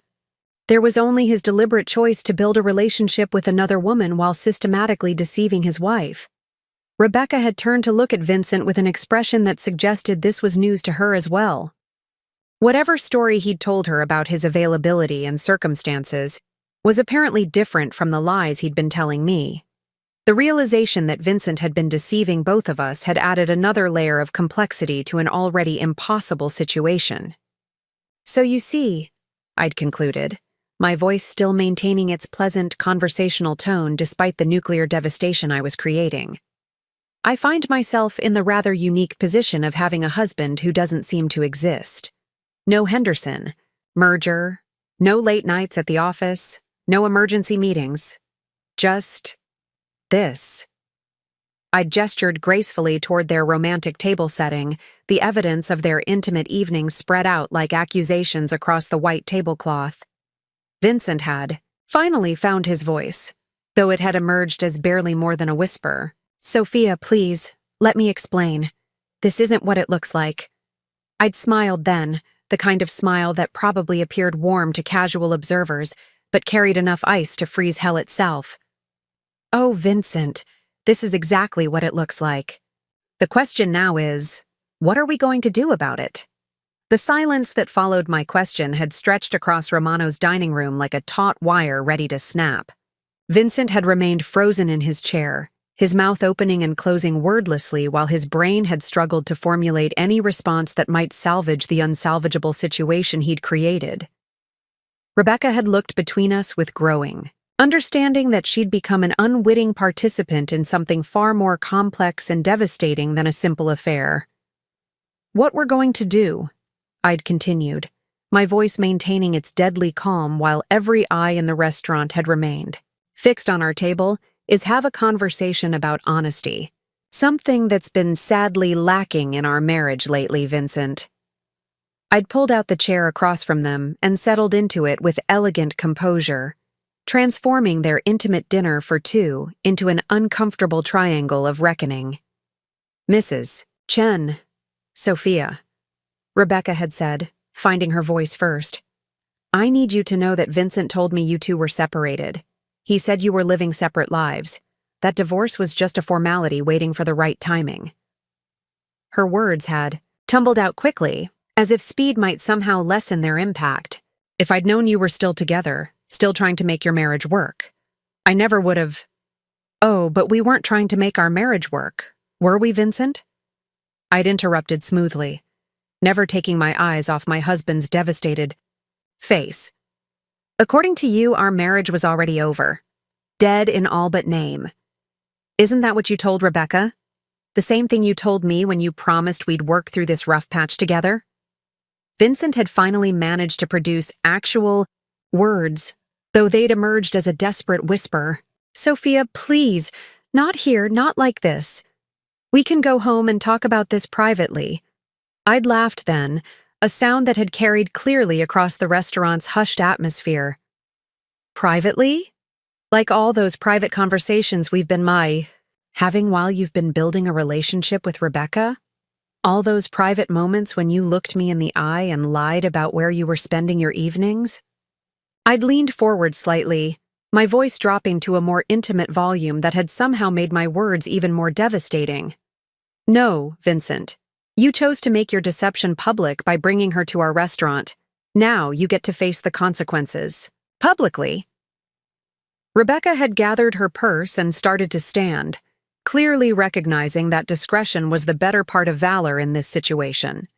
There was only his deliberate choice to build a relationship with another woman while systematically deceiving his wife. Rebecca had turned to look at Vincent with an expression that suggested this was news to her as well. Whatever story he'd told her about his availability and circumstances was apparently different from the lies he'd been telling me. The realization that Vincent had been deceiving both of us had added another layer of complexity to an already impossible situation. So you see, I'd concluded, my voice still maintaining its pleasant conversational tone despite the nuclear devastation I was creating. I find myself in the rather unique position of having a husband who doesn't seem to exist. No Henderson, merger, no late nights at the office, no emergency meetings. Just this. I gestured gracefully toward their romantic table setting, the evidence of their intimate evening spread out like accusations across the white tablecloth. Vincent had finally found his voice, though it had emerged as barely more than a whisper. Sophia, please, let me explain. This isn't what it looks like. I'd smiled then, the kind of smile that probably appeared warm to casual observers, but carried enough ice to freeze hell itself. Oh, Vincent, this is exactly what it looks like. The question now is, what are we going to do about it? The silence that followed my question had stretched across Romano's dining room like a taut wire ready to snap. Vincent had remained frozen in his chair, his mouth opening and closing wordlessly while his brain had struggled to formulate any response that might salvage the unsalvageable situation he'd created. Rebecca had looked between us with growing, understanding that she'd become an unwitting participant in something far more complex and devastating than a simple affair. What we're going to do, I'd continued, my voice maintaining its deadly calm while every eye in the restaurant had remained fixed on our table, is have a conversation about honesty, something that's been sadly lacking in our marriage lately, Vincent. I'd pulled out the chair across from them and settled into it with elegant composure, transforming their intimate dinner for two into an uncomfortable triangle of reckoning. Mrs. Chen, Sophia, Rebecca had said, finding her voice first. I need you to know that Vincent told me you two were separated. He said you were living separate lives. That divorce was just a formality waiting for the right timing. Her words had tumbled out quickly, as if speed might somehow lessen their impact. If I'd known you were still together, still trying to make your marriage work, I never would have. Oh, but we weren't trying to make our marriage work, were we, Vincent? I'd interrupted smoothly, never taking my eyes off my husband's devastated face. According to you, our marriage was already over. Dead in all but name. Isn't that what you told Rebecca? The same thing you told me when you promised we'd work through this rough patch together? Vincent had finally managed to produce actual words, though they'd emerged as a desperate whisper. Sophia, please, not here, not like this. We can go home and talk about this privately. I'd laughed then, a sound that had carried clearly across the restaurant's hushed atmosphere. Privately? Like all those private conversations we've been having while you've been building a relationship with Rebecca? All those private moments when you looked me in the eye and lied about where you were spending your evenings? I'd leaned forward slightly, my voice dropping to a more intimate volume that had somehow made my words even more devastating. No, Vincent. You chose to make your deception public by bringing her to our restaurant. Now you get to face the consequences. Publicly. Rebecca had gathered her purse and started to stand, clearly recognizing that discretion was the better part of valor in this situation.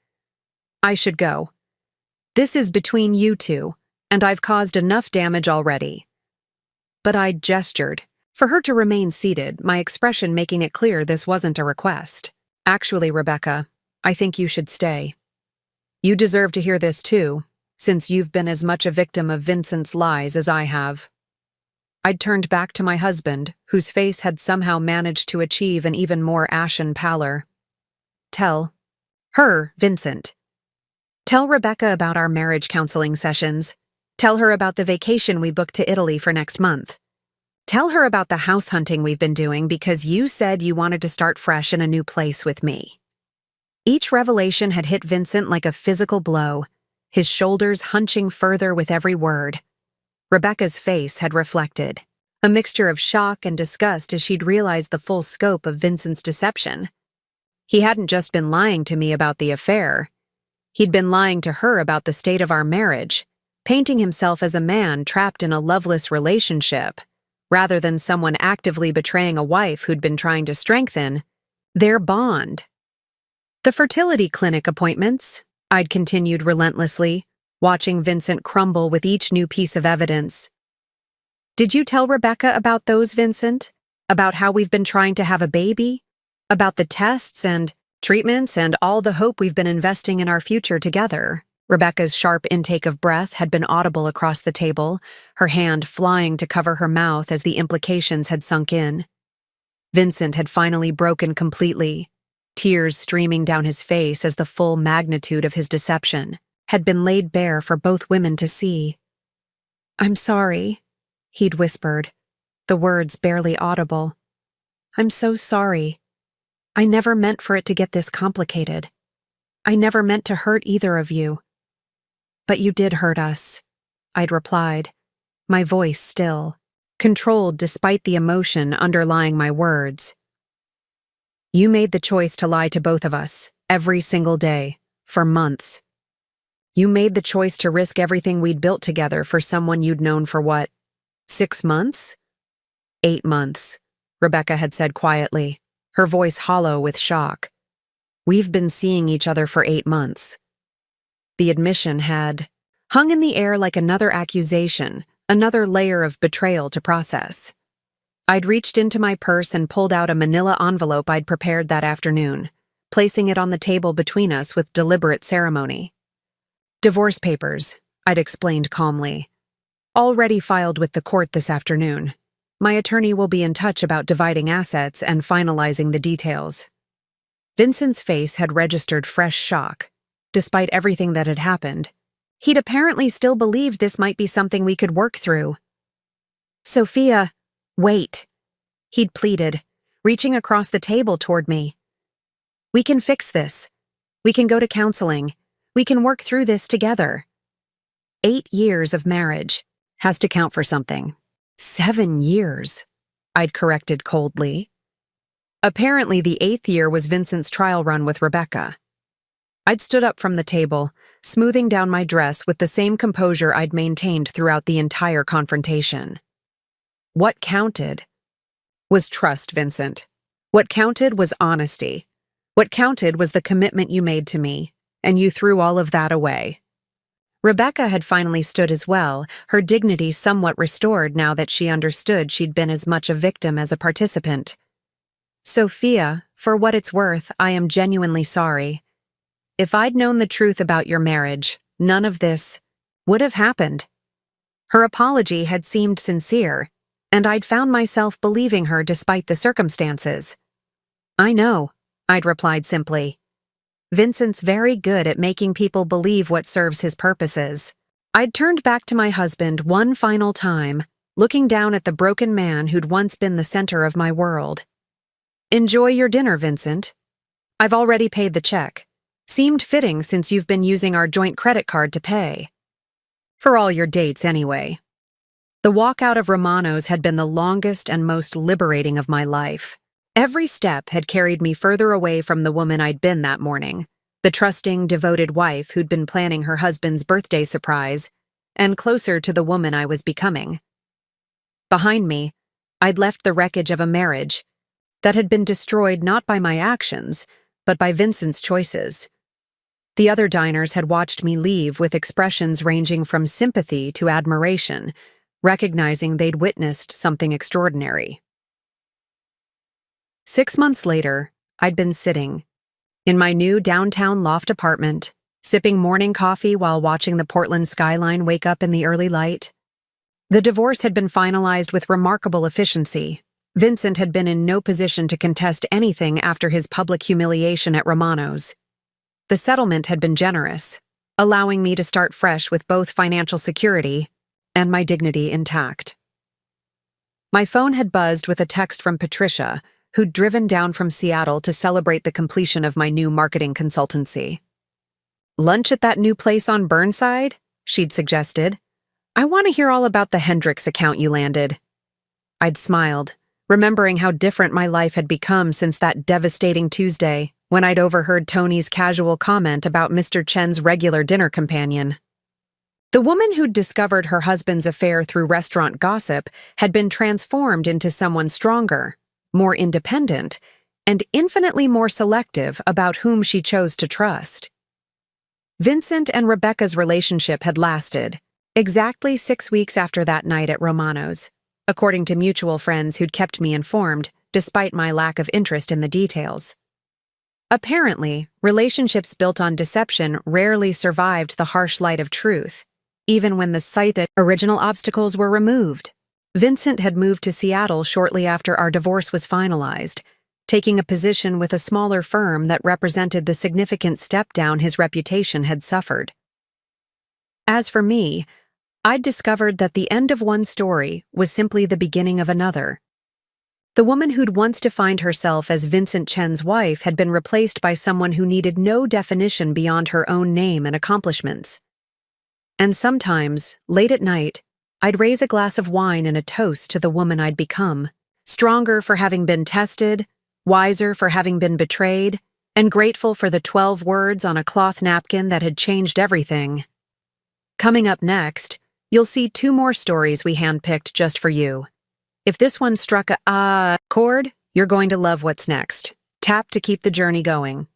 I should go. This is between you two, and I've caused enough damage already. But I gestured, for her to remain seated, my expression making it clear this wasn't a request. Actually, Rebecca, I think you should stay. You deserve to hear this too, since you've been as much a victim of Vincent's lies as I have. I'd turned back to my husband, whose face had somehow managed to achieve an even more ashen pallor. Tell her, Vincent. Tell Rebecca about our marriage counseling sessions. Tell her about the vacation we booked to Italy for next month. Tell her about the house hunting we've been doing because you said you wanted to start fresh in a new place with me. Each revelation had hit Vincent like a physical blow, his shoulders hunching further with every word. Rebecca's face had reflected, a mixture of shock and disgust as she'd realized the full scope of Vincent's deception. He hadn't just been lying to me about the affair. He'd been lying to her about the state of our marriage, painting himself as a man trapped in a loveless relationship, rather than someone actively betraying a wife who'd been trying to strengthen their bond. The fertility clinic appointments, I'd continued relentlessly, watching Vincent crumble with each new piece of evidence. Did you tell Rebecca about those, Vincent? About how we've been trying to have a baby? About the tests and treatments and all the hope we've been investing in our future together? Rebecca's sharp intake of breath had been audible across the table, her hand flying to cover her mouth as the implications had sunk in. Vincent had finally broken completely, tears streaming down his face as the full magnitude of his deception had been laid bare for both women to see. I'm sorry, he'd whispered, the words barely audible. I'm so sorry. I never meant for it to get this complicated. I never meant to hurt either of you. But you did hurt us, I'd replied, my voice still, controlled despite the emotion underlying my words. You made the choice to lie to both of us, every single day, for months. You made the choice to risk everything we'd built together for someone you'd known for what, 6 months? 8 months, Rebecca had said quietly, her voice hollow with shock. We've been seeing each other for 8 months. The admission had hung in the air like another accusation, another layer of betrayal to process. I'd reached into my purse and pulled out a manila envelope I'd prepared that afternoon, placing it on the table between us with deliberate ceremony. Divorce papers, I'd explained calmly. Already filed with the court this afternoon. My attorney will be in touch about dividing assets and finalizing the details. Vincent's face had registered fresh shock. Despite everything that had happened, he'd apparently still believed this might be something we could work through. Sophia, wait, he'd pleaded, reaching across the table toward me. We can fix this. We can go to counseling. We can work through this together. 8 years of marriage has to count for something. 7 years, I'd corrected coldly. Apparently, the 8th year was Vincent's trial run with Rebecca. I'd stood up from the table, smoothing down my dress with the same composure I'd maintained throughout the entire confrontation. What counted was trust, Vincent. What counted was honesty. What counted was the commitment you made to me, and you threw all of that away." Rebecca had finally stood as well, her dignity somewhat restored now that she understood she'd been as much a victim as a participant. "Sophia, for what it's worth, I am genuinely sorry. If I'd known the truth about your marriage, none of this would have happened." Her apology had seemed sincere, and I'd found myself believing her despite the circumstances. "I know," I'd replied simply. "Vincent's very good at making people believe what serves his purposes." I'd turned back to my husband one final time, looking down at the broken man who'd once been the center of my world. "Enjoy your dinner, Vincent. I've already paid the check. Seemed fitting since you've been using our joint credit card to pay. For all your dates, anyway." The walk out of Romano's had been the longest and most liberating of my life. Every step had carried me further away from the woman I'd been that morning, the trusting, devoted wife who'd been planning her husband's birthday surprise, and closer to the woman I was becoming. Behind me, I'd left the wreckage of a marriage that had been destroyed not by my actions, but by Vincent's choices. The other diners had watched me leave with expressions ranging from sympathy to admiration, recognizing they'd witnessed something extraordinary. 6 months later, I'd been sitting in my new downtown loft apartment, sipping morning coffee while watching the Portland skyline wake up in the early light. The divorce had been finalized with remarkable efficiency. Vincent had been in no position to contest anything after his public humiliation at Romano's. The settlement had been generous, allowing me to start fresh with both financial security and my dignity intact. My phone had buzzed with a text from Patricia, who'd driven down from Seattle to celebrate the completion of my new marketing consultancy. "Lunch at that new place on Burnside?" she'd suggested. "I want to hear all about the Hendricks account you landed." I'd smiled, remembering how different my life had become since that devastating Tuesday when I'd overheard Tony's casual comment about Mr. Chen's regular dinner companion. The woman who'd discovered her husband's affair through restaurant gossip had been transformed into someone stronger, more independent, and infinitely more selective about whom she chose to trust. Vincent and Rebecca's relationship had lasted exactly 6 weeks after that night at Romano's, according to mutual friends who'd kept me informed, despite my lack of interest in the details. Apparently, relationships built on deception rarely survived the harsh light of truth, even when the original obstacles were removed. Vincent had moved to Seattle shortly after our divorce was finalized, taking a position with a smaller firm that represented the significant step down his reputation had suffered. As for me, I'd discovered that the end of one story was simply the beginning of another. The woman who'd once defined herself as Vincent Chen's wife had been replaced by someone who needed no definition beyond her own name and accomplishments. And sometimes, late at night, I'd raise a glass of wine in a toast to the woman I'd become, stronger for having been tested, wiser for having been betrayed, and grateful for the 12 words on a cloth napkin that had changed everything. Coming up next, you'll see 2 more stories we handpicked just for you. If this one struck a chord, you're going to love what's next. Tap to keep the journey going.